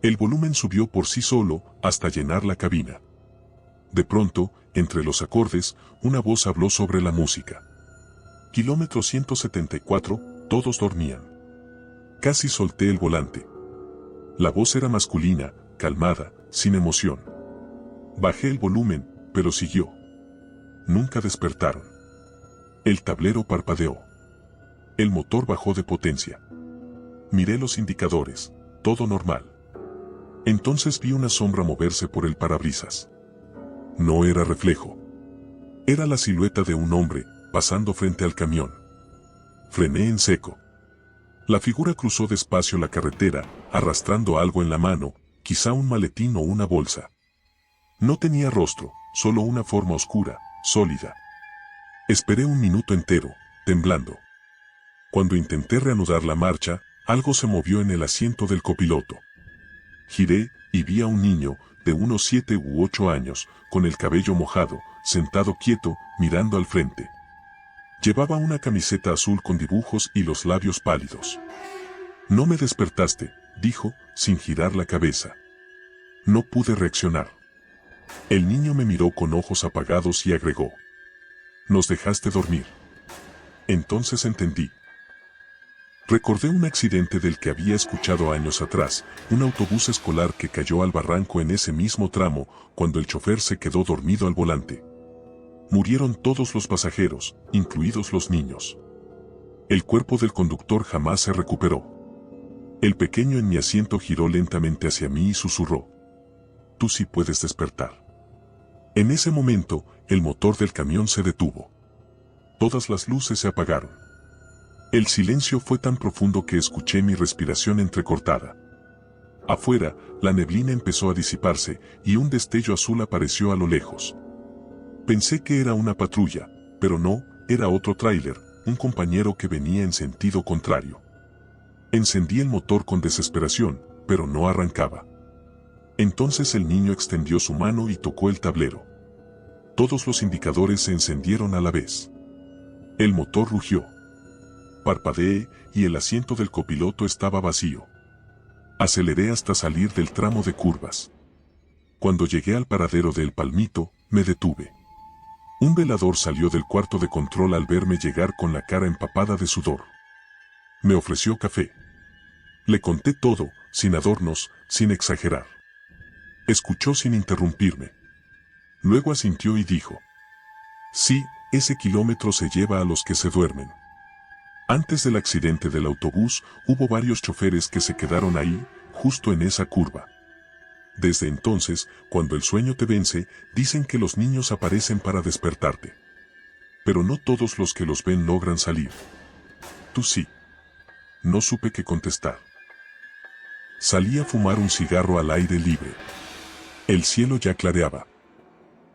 [SPEAKER 1] El volumen subió por sí solo, hasta llenar la cabina. De pronto, entre los acordes, una voz habló sobre la música. Kilómetro 174, todos dormían. Casi solté el volante. La voz era masculina, calmada, sin emoción. Bajé el volumen, pero siguió. Nunca despertaron. El tablero parpadeó. El motor bajó de potencia. Miré los indicadores, todo normal. Entonces vi una sombra moverse por el parabrisas. No era reflejo. Era la silueta de un hombre, pasando frente al camión. Frené en seco. La figura cruzó despacio la carretera, arrastrando algo en la mano, quizá un maletín o una bolsa. No tenía rostro, solo una forma oscura, sólida. Esperé un minuto entero, temblando. Cuando intenté reanudar la marcha, algo se movió en el asiento del copiloto. Giré, y vi a un niño, de unos 7 u 8 años, con el cabello mojado, sentado quieto, mirando al frente. Llevaba una camiseta azul con dibujos y los labios pálidos. «No me despertaste», dijo, sin girar la cabeza. No pude reaccionar. El niño me miró con ojos apagados y agregó: «Nos dejaste dormir». Entonces entendí. Recordé un accidente del que había escuchado años atrás, un autobús escolar que cayó al barranco en ese mismo tramo, cuando el chofer se quedó dormido al volante. Murieron todos los pasajeros, incluidos los niños. El cuerpo del conductor jamás se recuperó. El pequeño en mi asiento giró lentamente hacia mí y susurró: «Tú sí puedes despertar». En ese momento, el motor del camión se detuvo. Todas las luces se apagaron. El silencio fue tan profundo que escuché mi respiración entrecortada. Afuera, la neblina empezó a disiparse y un destello azul apareció a lo lejos. Pensé que era una patrulla, pero no, era otro tráiler, un compañero que venía en sentido contrario. Encendí el motor con desesperación, pero no arrancaba. Entonces el niño extendió su mano y tocó el tablero. Todos los indicadores se encendieron a la vez. El motor rugió. Parpadeé y el asiento del copiloto estaba vacío. Aceleré hasta salir del tramo de curvas. Cuando llegué al paradero de El Palmito, me detuve. Un velador salió del cuarto de control al verme llegar con la cara empapada de sudor. Me ofreció café. Le conté todo, sin adornos, sin exagerar. Escuchó sin interrumpirme. Luego asintió y dijo: «Sí, ese kilómetro se lleva a los que se duermen». Antes del accidente del autobús, hubo varios choferes que se quedaron ahí, justo en esa curva. Desde entonces, cuando el sueño te vence, dicen que los niños aparecen para despertarte. Pero no todos los que los ven logran salir. Tú sí. No supe qué contestar. Salí a fumar un cigarro al aire libre. El cielo ya clareaba.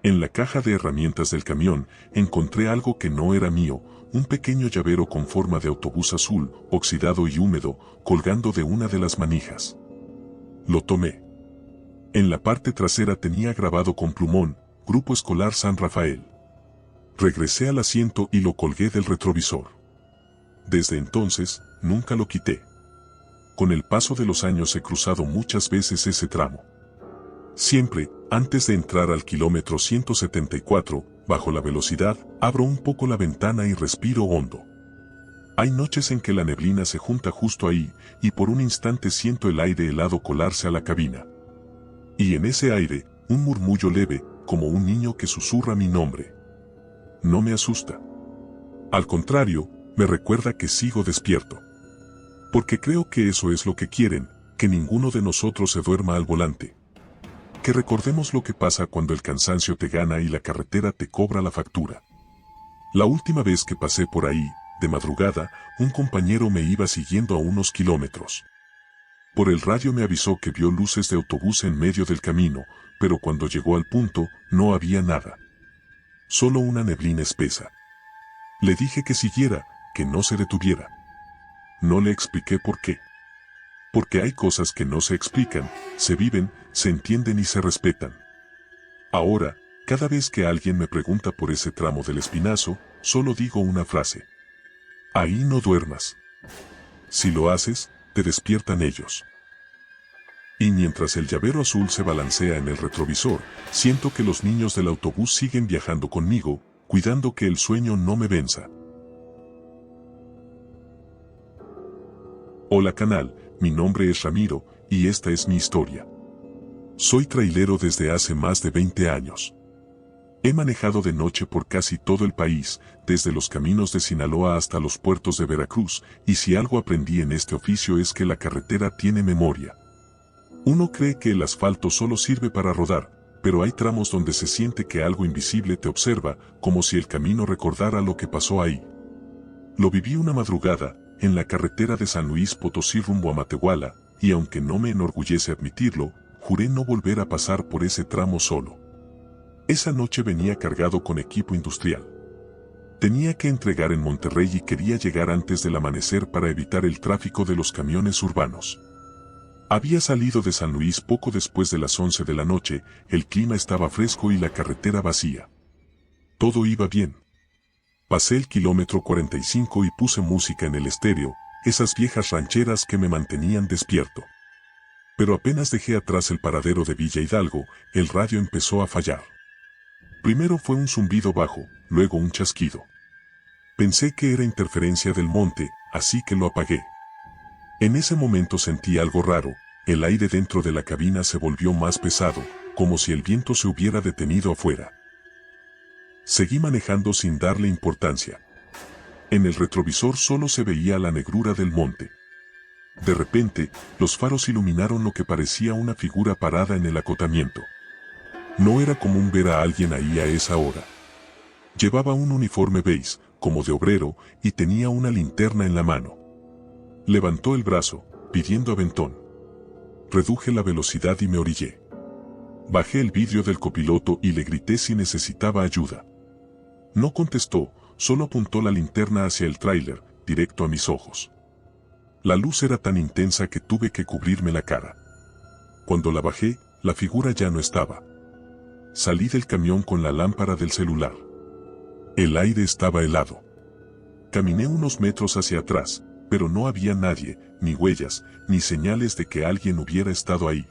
[SPEAKER 1] En la caja de herramientas del camión, encontré algo que no era mío, un pequeño llavero con forma de autobús azul, oxidado y húmedo, colgando de una de las manijas. Lo tomé. En la parte trasera tenía grabado con plumón: Grupo Escolar San Rafael. Regresé al asiento y lo colgué del retrovisor. Desde entonces, nunca lo quité. Con el paso de los años he cruzado muchas veces ese tramo. Siempre, antes de entrar al kilómetro 174, bajo la velocidad, abro un poco la ventana y respiro hondo. Hay noches en que la neblina se junta justo ahí, y por un instante siento el aire helado colarse a la cabina. Y en ese aire, un murmullo leve, como un niño que susurra mi nombre. No me asusta. Al contrario, me recuerda que sigo despierto. Porque creo que eso es lo que quieren, que ninguno de nosotros se duerma al volante. Que recordemos lo que pasa cuando el cansancio te gana y la carretera te cobra la factura. La última vez que pasé por ahí, de madrugada, un compañero me iba siguiendo a unos kilómetros. Por el radio me avisó que vio luces de autobús en medio del camino, pero cuando llegó al punto, no había nada. Solo una neblina espesa. Le dije que siguiera, que no se detuviera. No le expliqué por qué. Porque hay cosas que no se explican, se viven, se entienden y se respetan. Ahora, cada vez que alguien me pregunta por ese tramo del Espinazo, solo digo una frase: ahí no duermas. Si lo haces, te despiertan ellos. Y mientras el llavero azul se balancea en el retrovisor, siento que los niños del autobús siguen viajando conmigo, cuidando que el sueño no me venza. Hola canal, mi nombre es Ramiro, y esta es mi historia. Soy trailero desde hace más de 20 años. He manejado de noche por casi todo el país, desde los caminos de Sinaloa hasta los puertos de Veracruz, y si algo aprendí en este oficio es que la carretera tiene memoria. Uno cree que el asfalto solo sirve para rodar, pero hay tramos donde se siente que algo invisible te observa, como si el camino recordara lo que pasó ahí. Lo viví una madrugada, en la carretera de San Luis Potosí rumbo a Matehuala, y aunque no me enorgullece admitirlo, juré no volver a pasar por ese tramo solo. Esa noche venía cargado con equipo industrial. Tenía que entregar en Monterrey y quería llegar antes del amanecer para evitar el tráfico de los camiones urbanos. Había salido de San Luis poco después de las 11 de la noche, el clima estaba fresco y la carretera vacía. Todo iba bien. Pasé el kilómetro 45 y puse música en el estéreo, esas viejas rancheras que me mantenían despierto. Pero apenas dejé atrás el paradero de Villa Hidalgo, el radio empezó a fallar. Primero fue un zumbido bajo, luego un chasquido. Pensé que era interferencia del monte, así que lo apagué. En ese momento sentí algo raro, el aire dentro de la cabina se volvió más pesado, como si el viento se hubiera detenido afuera. Seguí manejando sin darle importancia. En el retrovisor solo se veía la negrura del monte. De repente, los faros iluminaron lo que parecía una figura parada en el acotamiento. No era común ver a alguien ahí a esa hora. Llevaba un uniforme beige, como de obrero, y tenía una linterna en la mano. Levantó el brazo, pidiendo aventón. Reduje la velocidad y me orillé. Bajé el vidrio del copiloto y le grité si necesitaba ayuda. No contestó, solo apuntó la linterna hacia el tráiler, directo a mis ojos. La luz era tan intensa que tuve que cubrirme la cara. Cuando la bajé, la figura ya no estaba. Salí del camión con la lámpara del celular. El aire estaba helado. Caminé unos metros hacia atrás, pero no había nadie, ni huellas, ni señales de que alguien hubiera estado ahí.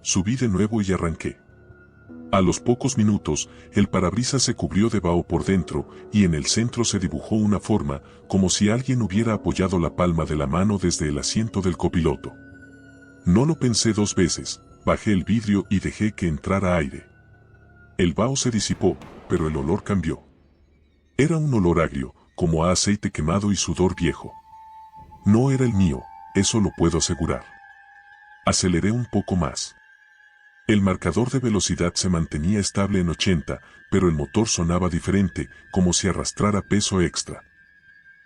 [SPEAKER 1] Subí de nuevo y arranqué. A los pocos minutos, el parabrisas se cubrió de vaho por dentro, y en el centro se dibujó una forma, como si alguien hubiera apoyado la palma de la mano desde el asiento del copiloto. No lo pensé dos veces, bajé el vidrio y dejé que entrara aire. El vaho se disipó, pero el olor cambió. Era un olor agrio, como a aceite quemado y sudor viejo. No era el mío, eso lo puedo asegurar. Aceleré un poco más. El marcador de velocidad se mantenía estable en 80, pero el motor sonaba diferente, como si arrastrara peso extra.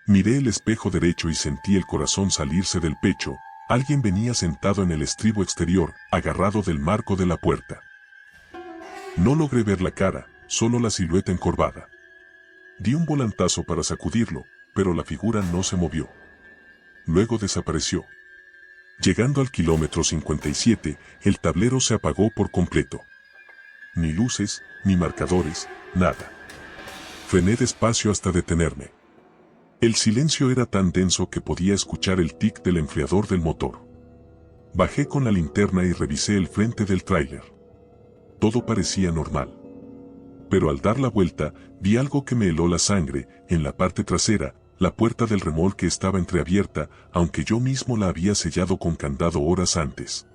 [SPEAKER 1] Miré el espejo derecho y sentí el corazón salirse del pecho. Alguien venía sentado en el estribo exterior, agarrado del marco de la puerta. No logré ver la cara, solo la silueta encorvada. Di un volantazo para sacudirlo, pero la figura no se movió. Luego desapareció. Llegando al kilómetro 57, el tablero se apagó por completo. Ni luces, ni marcadores, nada. Frené despacio hasta detenerme. El silencio era tan denso que podía escuchar el tic del enfriador del motor. Bajé con la linterna y revisé el frente del tráiler. Todo parecía normal. Pero al dar la vuelta, vi algo que me heló la sangre. En la parte trasera, la puerta del remolque estaba entreabierta, aunque yo mismo la había sellado con candado horas antes.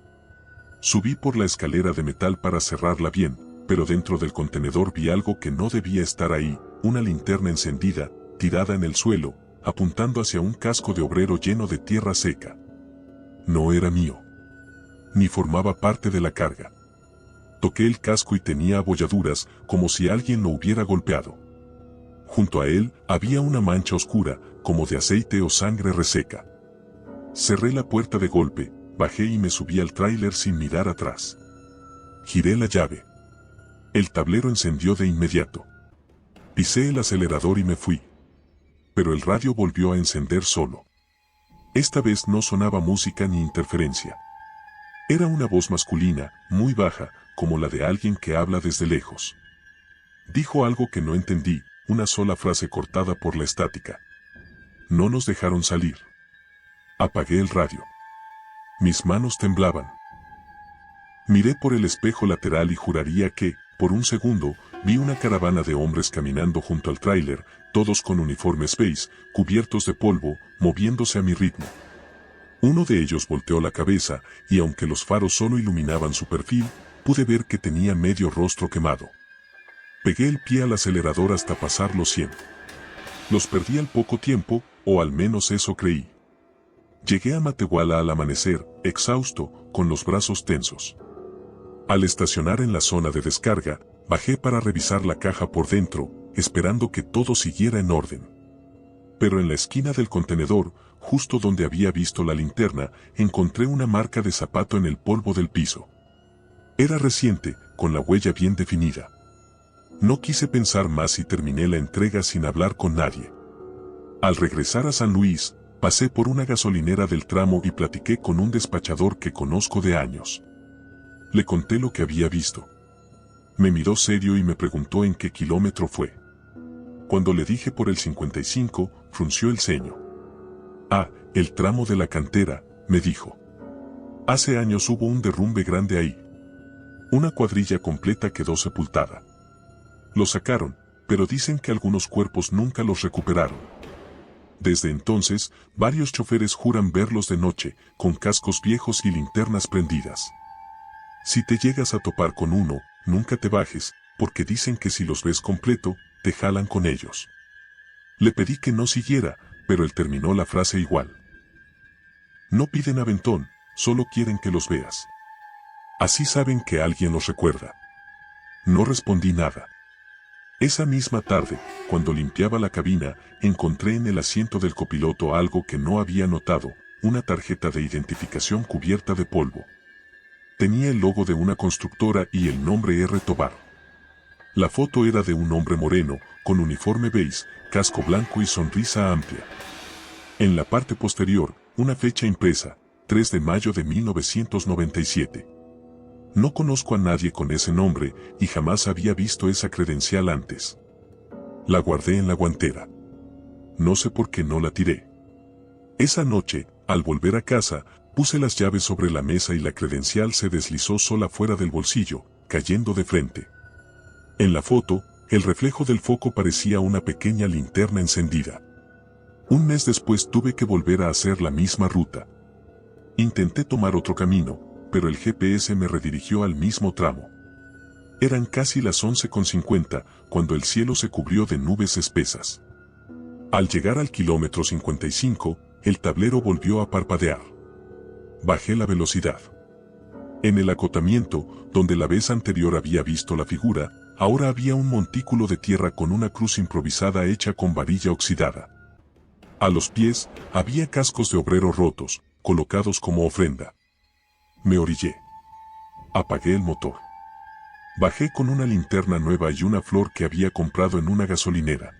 [SPEAKER 1] Subí por la escalera de metal para cerrarla bien, pero dentro del contenedor vi algo que no debía estar ahí, una linterna encendida, tirada en el suelo, apuntando hacia un casco de obrero lleno de tierra seca. No era mío. Ni formaba parte de la carga. Toqué el casco y tenía abolladuras, como si alguien lo hubiera golpeado. Junto a él había una mancha oscura, como de aceite o sangre reseca. Cerré la puerta de golpe, bajé y me subí al tráiler sin mirar atrás. Giré la llave. El tablero encendió de inmediato. Pisé el acelerador y me fui. Pero el radio volvió a encender solo. Esta vez no sonaba música ni interferencia. Era una voz masculina, muy baja, como la de alguien que habla desde lejos. Dijo algo que no entendí, una sola frase cortada por la estática. No nos dejaron salir. Apagué el radio. Mis manos temblaban. Miré por el espejo lateral y juraría que, por un segundo, vi una caravana de hombres caminando junto al tráiler, todos con uniformes beige, cubiertos de polvo, moviéndose a mi ritmo. Uno de ellos volteó la cabeza, y aunque los faros solo iluminaban su perfil, pude ver que tenía medio rostro quemado. Pegué el pie al acelerador hasta pasar los 100. Los perdí al poco tiempo, o al menos eso creí. Llegué a Matehuala al amanecer, exhausto, con los brazos tensos. Al estacionar en la zona de descarga, bajé para revisar la caja por dentro, esperando que todo siguiera en orden. Pero en la esquina del contenedor, justo donde había visto la linterna, encontré una marca de zapato en el polvo del piso. Era reciente, con la huella bien definida. No quise pensar más y terminé la entrega sin hablar con nadie. Al regresar a San Luis, pasé por una gasolinera del tramo y platiqué con un despachador que conozco de años. Le conté lo que había visto. Me miró serio y me preguntó en qué kilómetro fue. Cuando le dije por el 55, frunció el ceño. Ah, el tramo de la cantera, me dijo. Hace años hubo un derrumbe grande ahí. Una cuadrilla completa quedó sepultada. Lo sacaron, pero dicen que algunos cuerpos nunca los recuperaron. Desde entonces, varios choferes juran verlos de noche, con cascos viejos y linternas prendidas. Si te llegas a topar con uno, nunca te bajes, porque dicen que si los ves completo, te jalan con ellos. Le pedí que no siguiera, pero él terminó la frase igual. No piden aventón, solo quieren que los veas. Así saben que alguien los recuerda. No respondí nada. Esa misma tarde, cuando limpiaba la cabina, encontré en el asiento del copiloto algo que no había notado, una tarjeta de identificación cubierta de polvo. Tenía el logo de una constructora y el nombre R. Tobar. La foto era de un hombre moreno, con uniforme beige, casco blanco y sonrisa amplia. En la parte posterior, una fecha impresa, 3 de mayo de 1997. No conozco a nadie con ese nombre y jamás había visto esa credencial antes. La guardé en la guantera. No sé por qué no la tiré. Esa noche, al volver a casa, puse las llaves sobre la mesa y la credencial se deslizó sola fuera del bolsillo, cayendo de frente. En la foto, el reflejo del foco parecía una pequeña linterna encendida. Un mes después tuve que volver a hacer la misma ruta. Intenté tomar otro camino, pero el GPS me redirigió al mismo tramo. Eran casi las 11:50 cuando el cielo se cubrió de nubes espesas. Al llegar al kilómetro 55, el tablero volvió a parpadear. Bajé la velocidad. En el acotamiento, donde la vez anterior había visto la figura, ahora había un montículo de tierra con una cruz improvisada hecha con varilla oxidada. A los pies, había cascos de obrero rotos, colocados como ofrenda. Me orillé. Apagué el motor. Bajé con una linterna nueva y una flor que había comprado en una gasolinera.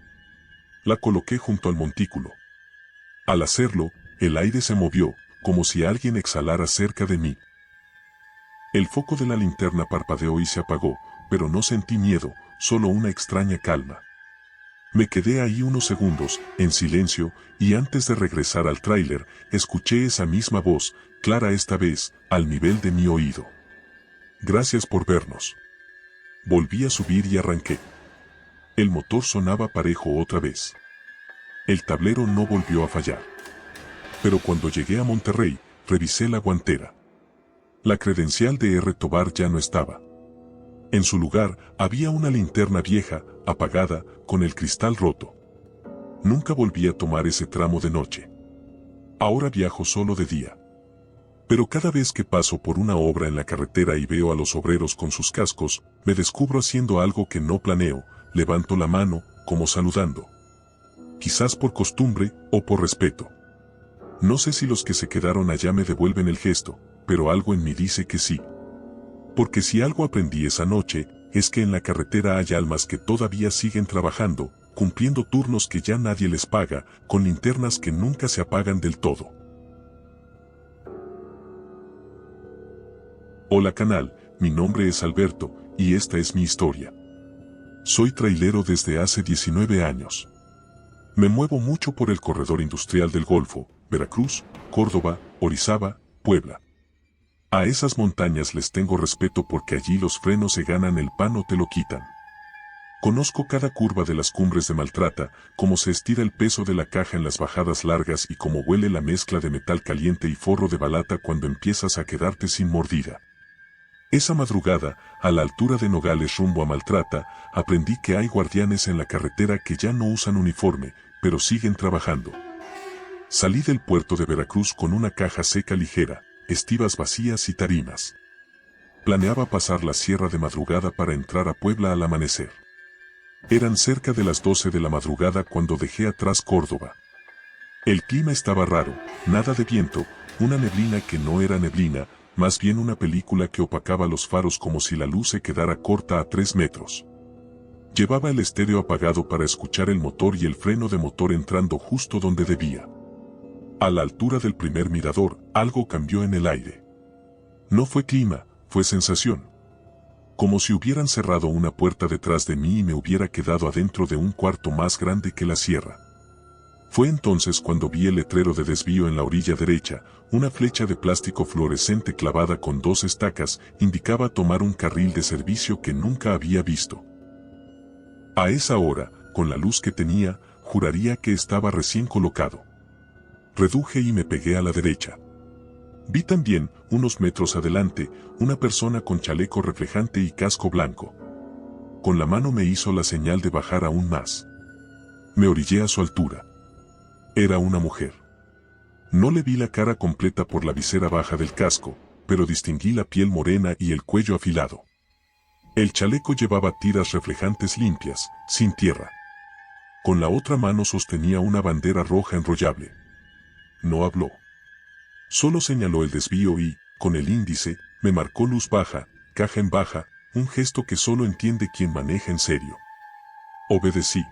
[SPEAKER 1] La coloqué junto al montículo. Al hacerlo, el aire se movió, como si alguien exhalara cerca de mí. El foco de la linterna parpadeó y se apagó, pero no sentí miedo, solo una extraña calma. Me quedé ahí unos segundos, en silencio, y antes de regresar al tráiler, escuché esa misma voz, clara esta vez, al nivel de mi oído. Gracias por vernos. Volví a subir y arranqué. El motor sonaba parejo otra vez. El tablero no volvió a fallar. Pero cuando llegué a Monterrey, revisé la guantera. La credencial de R. Tobar ya no estaba. En su lugar, había una linterna vieja, apagada, con el cristal roto. Nunca volví a tomar ese tramo de noche. Ahora viajo solo de día. Pero cada vez que paso por una obra en la carretera y veo a los obreros con sus cascos, me descubro haciendo algo que no planeo, levanto la mano, como saludando. Quizás por costumbre, o por respeto. No sé si los que se quedaron allá me devuelven el gesto, pero algo en mí dice que sí. Porque si algo aprendí esa noche, es que en la carretera hay almas que todavía siguen trabajando, cumpliendo turnos que ya nadie les paga, con linternas que nunca se apagan del todo. Hola canal, mi nombre es Alberto, y esta es mi historia. Soy trailero desde hace 19 años. Me muevo mucho por el corredor industrial del Golfo, Veracruz, Córdoba, Orizaba, Puebla. A esas montañas les tengo respeto porque allí los frenos se ganan el pan o te lo quitan. Conozco cada curva de las cumbres de Maltrata, cómo se estira el peso de la caja en las bajadas largas y cómo huele la mezcla de metal caliente y forro de balata cuando empiezas a quedarte sin mordida. Esa madrugada, a la altura de Nogales rumbo a Maltrata, aprendí que hay guardianes en la carretera que ya no usan uniforme, pero siguen trabajando. Salí del puerto de Veracruz con una caja seca ligera, estivas vacías y tarimas. Planeaba pasar la sierra de madrugada para entrar a Puebla al amanecer. Eran cerca de las 12 de la madrugada cuando dejé atrás Córdoba. El clima estaba raro, nada de viento, una neblina que no era neblina, más bien una película que opacaba los faros como si la luz se quedara corta a 3 metros. Llevaba el estéreo apagado para escuchar el motor y el freno de motor entrando justo donde debía. A la altura del primer mirador, algo cambió en el aire. No fue clima, fue sensación. Como si hubieran cerrado una puerta detrás de mí y me hubiera quedado adentro de un cuarto más grande que la sierra. Fue entonces cuando vi el letrero de desvío en la orilla derecha. Una flecha de plástico fluorescente clavada con 2 estacas indicaba tomar un carril de servicio que nunca había visto. A esa hora, con la luz que tenía, juraría que estaba recién colocado. Reduje y me pegué a la derecha. Vi también, unos metros adelante, una persona con chaleco reflejante y casco blanco. Con la mano me hizo la señal de bajar aún más. Me orillé a su altura. Era una mujer. No le vi la cara completa por la visera baja del casco, pero distinguí la piel morena y el cuello afilado. El chaleco llevaba tiras reflejantes limpias, sin tierra. Con la otra mano sostenía una bandera roja enrollable. No habló. Solo señaló el desvío y, con el índice, me marcó luz baja, caja en baja, un gesto que solo entiende quien maneja en serio. Obedecí.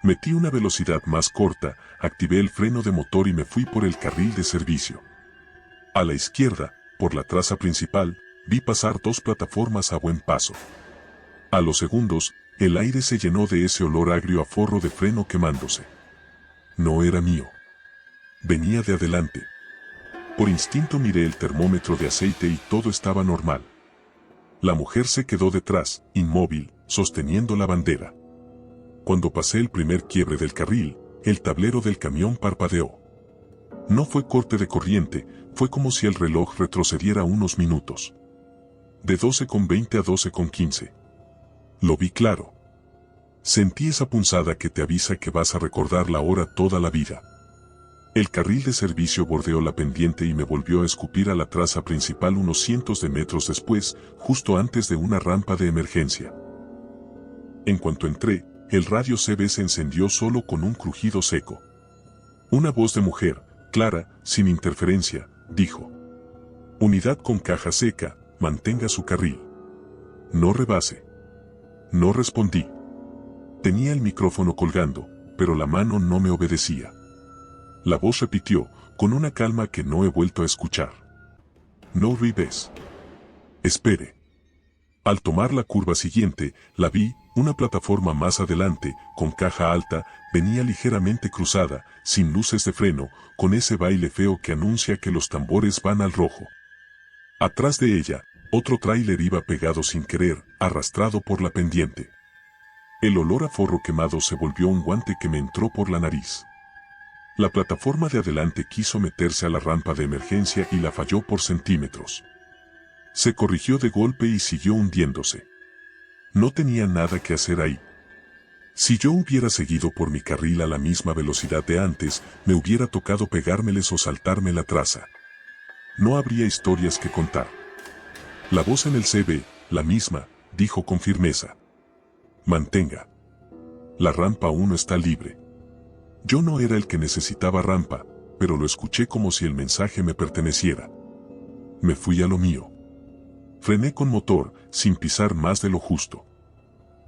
[SPEAKER 1] Metí una velocidad más corta, activé el freno de motor y me fui por el carril de servicio. A la izquierda, por la traza principal, vi pasar 2 plataformas a buen paso. A los segundos, el aire se llenó de ese olor agrio a forro de freno quemándose. No era mío. Venía de adelante. Por instinto miré el termómetro de aceite y todo estaba normal. La mujer se quedó detrás, inmóvil, sosteniendo la bandera. Cuando pasé el primer quiebre del carril, el tablero del camión parpadeó. No fue corte de corriente, fue como si el reloj retrocediera unos minutos. De 12:20 a 12:15. Lo vi claro. Sentí esa punzada que te avisa que vas a recordar la hora toda la vida. El carril de servicio bordeó la pendiente y me volvió a escupir a la traza principal unos cientos de metros después, justo antes de una rampa de emergencia. En cuanto entré, el radio CB se encendió solo con un crujido seco. Una voz de mujer, clara, sin interferencia, dijo: Unidad con caja seca, mantenga su carril. No rebase. No respondí. Tenía el micrófono colgando, pero la mano no me obedecía. La voz repitió, con una calma que no he vuelto a escuchar: No reverse. Espere. Al tomar la curva siguiente, la vi, una plataforma más adelante, con caja alta, venía ligeramente cruzada, sin luces de freno, con ese baile feo que anuncia que los tambores van al rojo. Atrás de ella, otro tráiler iba pegado sin querer, arrastrado por la pendiente. El olor a forro quemado se volvió un guante que me entró por la nariz. La plataforma de adelante quiso meterse a la rampa de emergencia y la falló por centímetros. Se corrigió de golpe y siguió hundiéndose. No tenía nada que hacer ahí. Si yo hubiera seguido por mi carril a la misma velocidad de antes, me hubiera tocado pegármeles o saltarme la traza. No habría historias que contar. La voz en el CB, la misma, dijo con firmeza: Mantenga. La rampa 1 está libre. Yo no era el que necesitaba rampa, pero lo escuché como si el mensaje me perteneciera. Me fui a lo mío. Frené con motor, sin pisar más de lo justo.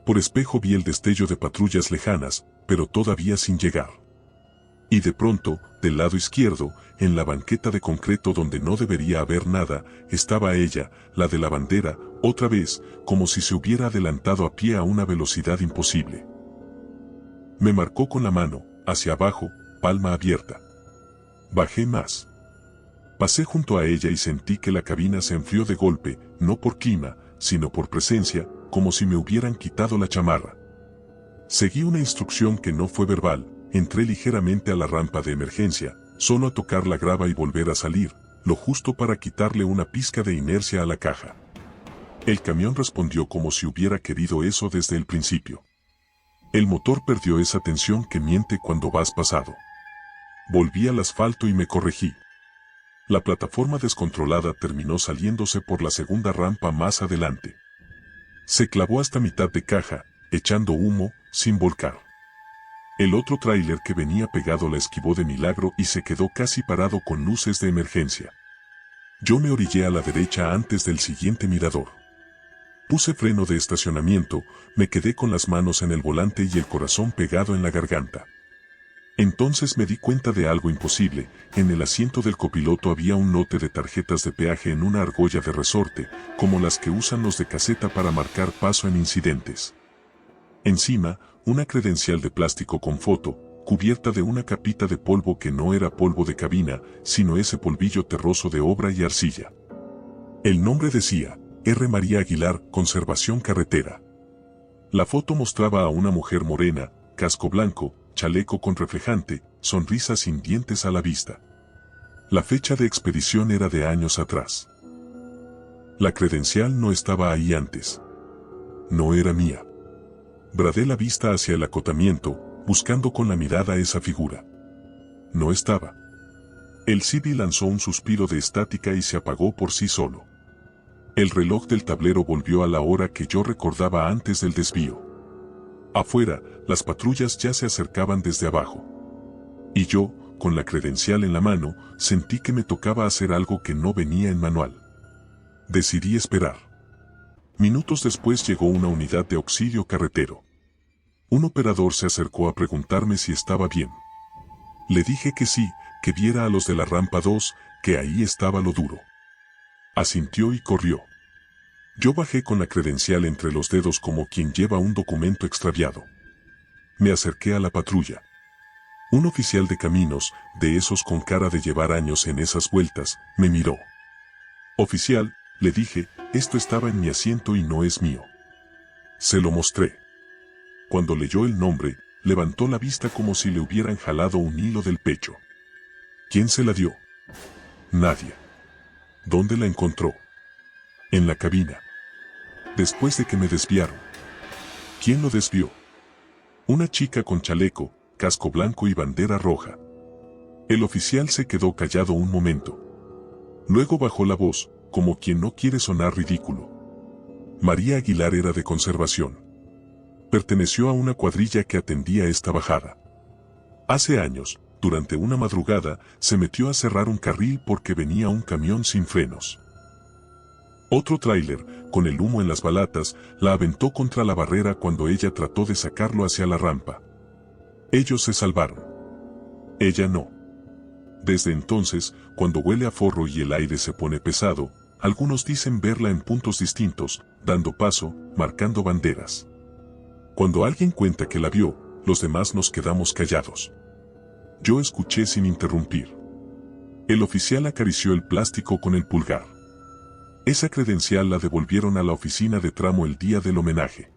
[SPEAKER 1] Por espejo vi el destello de patrullas lejanas, pero todavía sin llegar. Y de pronto, del lado izquierdo, en la banqueta de concreto donde no debería haber nada, estaba ella, la de la bandera, otra vez, como si se hubiera adelantado a pie a una velocidad imposible. Me marcó con la mano, hacia abajo, palma abierta. Bajé más. Pasé junto a ella y sentí que la cabina se enfrió de golpe, no por clima, sino por presencia, como si me hubieran quitado la chamarra. Seguí una instrucción que no fue verbal, entré ligeramente a la rampa de emergencia, solo a tocar la grava y volver a salir, lo justo para quitarle una pizca de inercia a la caja. El camión respondió como si hubiera querido eso desde el principio. El motor perdió esa tensión que miente cuando vas pasado. Volví al asfalto y me corregí. La plataforma descontrolada terminó saliéndose por la segunda rampa más adelante. Se clavó hasta mitad de caja, echando humo, sin volcar. El otro tráiler que venía pegado la esquivó de milagro y se quedó casi parado con luces de emergencia. Yo me orillé a la derecha antes del siguiente mirador. Puse freno de estacionamiento, me quedé con las manos en el volante y el corazón pegado en la garganta. Entonces me di cuenta de algo imposible. En el asiento del copiloto había un lote de tarjetas de peaje en una argolla de resorte, como las que usan los de caseta para marcar paso en incidentes. Encima, una credencial de plástico con foto, cubierta de una capita de polvo que no era polvo de cabina, sino ese polvillo terroso de obra y arcilla. El nombre decía, R. María Aguilar, Conservación Carretera. La foto mostraba a una mujer morena, casco blanco, chaleco con reflejante, sonrisa sin dientes a la vista. La fecha de expedición era de años atrás. La credencial no estaba ahí antes. No era mía. Bradé la vista hacia el acotamiento, buscando con la mirada esa figura. No estaba. El Civi lanzó un suspiro de estática y se apagó por sí solo. El reloj del tablero volvió a la hora que yo recordaba antes del desvío. Afuera, las patrullas ya se acercaban desde abajo. Y yo, con la credencial en la mano, sentí que me tocaba hacer algo que no venía en manual. Decidí esperar. Minutos después llegó una unidad de auxilio carretero. Un operador se acercó a preguntarme si estaba bien. Le dije que sí, que viera a los de la rampa 2, que ahí estaba lo duro. Asintió y corrió. Yo bajé con la credencial entre los dedos como quien lleva un documento extraviado. Me acerqué a la patrulla. Un oficial de caminos, de esos con cara de llevar años en esas vueltas, me miró. Oficial, le dije, esto estaba en mi asiento y no es mío. Se lo mostré. Cuando leyó el nombre, levantó la vista como si le hubieran jalado un hilo del pecho. ¿Quién se la dio? Nadie. ¿Dónde la encontró? En la cabina. Después de que me desviaron. ¿Quién lo desvió? Una chica con chaleco, casco blanco y bandera roja. El oficial se quedó callado un momento. Luego bajó la voz, como quien no quiere sonar ridículo. María Aguilar era de conservación. Perteneció a una cuadrilla que atendía esta bajada. Hace años, durante una madrugada, se metió a cerrar un carril porque venía un camión sin frenos. Otro tráiler, con el humo en las balatas, la aventó contra la barrera cuando ella trató de sacarlo hacia la rampa. Ellos se salvaron. Ella no. Desde entonces, cuando huele a forro y el aire se pone pesado, algunos dicen verla en puntos distintos, dando paso, marcando banderas. Cuando alguien cuenta que la vio, los demás nos quedamos callados. Yo escuché sin interrumpir. El oficial acarició el plástico con el pulgar. Esa credencial la devolvieron a la oficina de tramo el día del homenaje.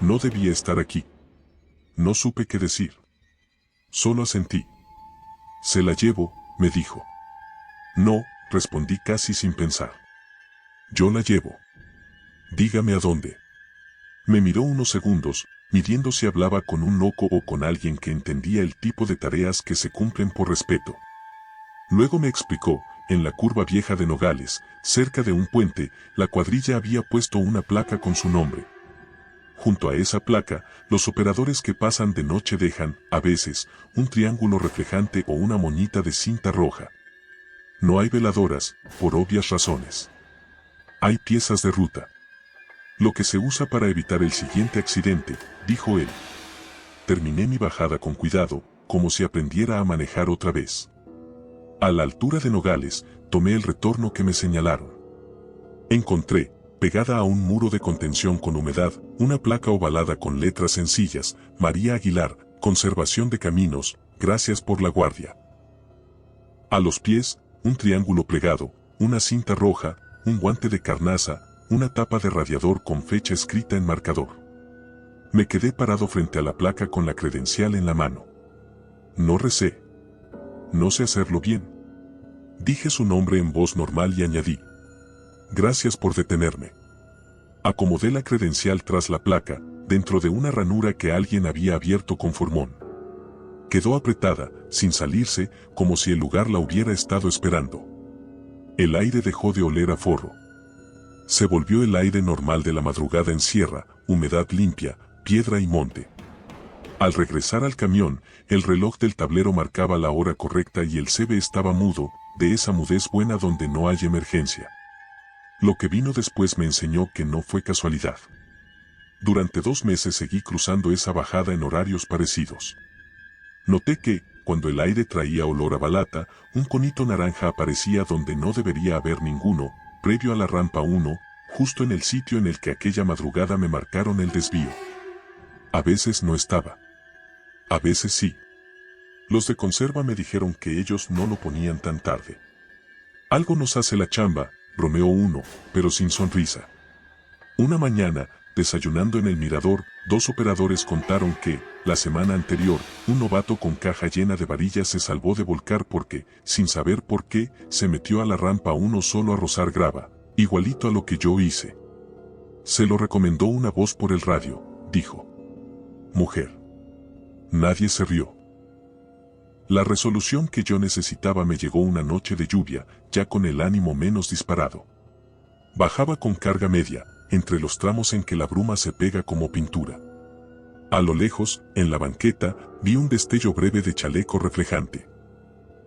[SPEAKER 1] No debía estar aquí. No supe qué decir. Solo asentí. Se la llevo, me dijo. No, respondí casi sin pensar. Yo la llevo. Dígame a dónde. Me miró unos segundos, midiendo si hablaba con un loco o con alguien que entendía el tipo de tareas que se cumplen por respeto. Luego me explicó, en la curva vieja de Nogales, cerca de un puente, la cuadrilla había puesto una placa con su nombre. Junto a esa placa, los operadores que pasan de noche dejan, a veces, un triángulo reflejante o una moñita de cinta roja. No hay veladoras, por obvias razones. Hay piezas de ruta. Lo que se usa para evitar el siguiente accidente, dijo él. Terminé mi bajada con cuidado, como si aprendiera a manejar otra vez. A la altura de Nogales, tomé el retorno que me señalaron. Encontré, pegada a un muro de contención con humedad, una placa ovalada con letras sencillas, María Aguilar, Conservación de Caminos, gracias por la guardia. A los pies, un triángulo plegado, una cinta roja, un guante de carnaza, una tapa de radiador con fecha escrita en marcador. Me quedé parado frente a la placa con la credencial en la mano. No recé. No sé hacerlo bien. Dije su nombre en voz normal y añadí. Gracias por detenerme. Acomodé la credencial tras la placa, dentro de una ranura que alguien había abierto con formón. Quedó apretada, sin salirse, como si el lugar la hubiera estado esperando. El aire dejó de oler a forro. Se volvió el aire normal de la madrugada en sierra, humedad limpia, piedra y monte. Al regresar al camión, el reloj del tablero marcaba la hora correcta y el CB estaba mudo, de esa mudez buena donde no hay emergencia. Lo que vino después me enseñó que no fue casualidad. Durante 2 meses seguí cruzando esa bajada en horarios parecidos. Noté que, cuando el aire traía olor a balata, un conito naranja aparecía donde no debería haber ninguno, previo a la rampa 1, justo en el sitio en el que aquella madrugada me marcaron el desvío. A veces no estaba. A veces sí. Los de conserva me dijeron que ellos no lo ponían tan tarde. Algo nos hace la chamba, bromeó uno, pero sin sonrisa. Una mañana, desayunando en el mirador, dos operadores contaron que, la semana anterior, un novato con caja llena de varillas se salvó de volcar porque, sin saber por qué, se metió a la rampa uno solo a rozar grava, igualito a lo que yo hice. Se lo recomendó una voz por el radio, dijo. Mujer. Nadie se rió. La resolución que yo necesitaba me llegó una noche de lluvia, ya con el ánimo menos disparado. Bajaba con carga media, entre los tramos en que la bruma se pega como pintura. A lo lejos, en la banqueta, vi un destello breve de chaleco reflejante.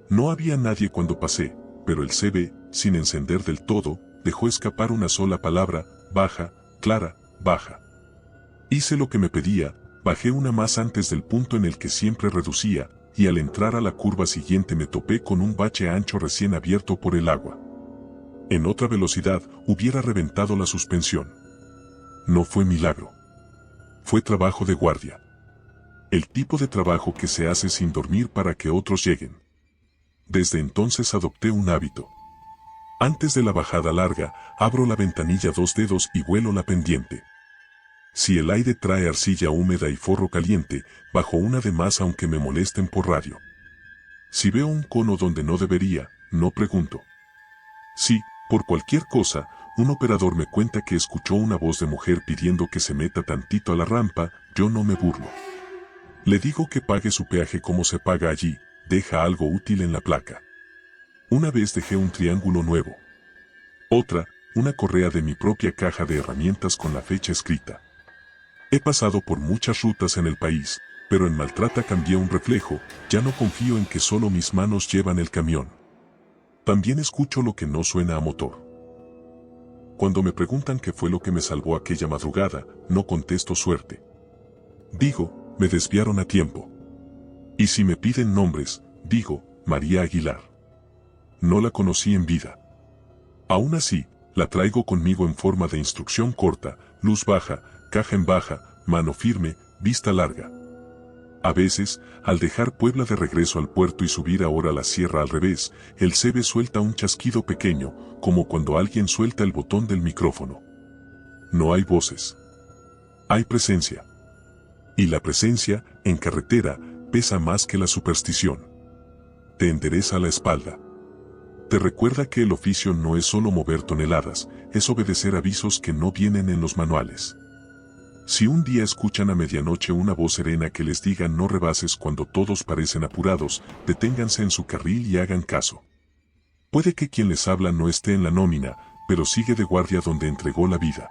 [SPEAKER 1] No había nadie cuando pasé, pero el CB, sin encender del todo, dejó escapar una sola palabra, baja, Clara, baja. Hice lo que me pedía, bajé una más antes del punto en el que siempre reducía, y al entrar a la curva siguiente me topé con un bache ancho recién abierto por el agua. En otra velocidad hubiera reventado la suspensión. No fue milagro. Fue trabajo de guardia. El tipo de trabajo que se hace sin dormir para que otros lleguen. Desde entonces adopté un hábito. Antes de la bajada larga, abro la ventanilla 2 dedos y huelo la pendiente. Si el aire trae arcilla húmeda y forro caliente, bajo una de más aunque me molesten por radio. Si veo un cono donde no debería, no pregunto. Si, por cualquier cosa, un operador me cuenta que escuchó una voz de mujer pidiendo que se meta tantito a la rampa, yo no me burlo. Le digo que pague su peaje como se paga allí, deja algo útil en la placa. Una vez dejé un triángulo nuevo. Otra, una correa de mi propia caja de herramientas con la fecha escrita. He pasado por muchas rutas en el país, pero en Maltrata cambié un reflejo, ya no confío en que solo mis manos llevan el camión. También escucho lo que no suena a motor. Cuando me preguntan qué fue lo que me salvó aquella madrugada, no contesto suerte. Digo, me desviaron a tiempo. Y si me piden nombres, digo, María Aguilar. No la conocí en vida. Aún así, la traigo conmigo en forma de instrucción corta, luz baja, caja en baja, mano firme, vista larga. A veces, al dejar Puebla de regreso al puerto y subir ahora la sierra al revés, el CB suelta un chasquido pequeño, como cuando alguien suelta el botón del micrófono. No hay voces. Hay presencia. Y la presencia, en carretera, pesa más que la superstición. Te endereza la espalda. Te recuerda que el oficio no es solo mover toneladas, es obedecer avisos que no vienen en los manuales. Si un día escuchan a medianoche una voz serena que les diga no rebases cuando todos parecen apurados, deténganse en su carril y hagan caso. Puede que quien les habla no esté en la nómina, pero sigue de guardia donde entregó la vida.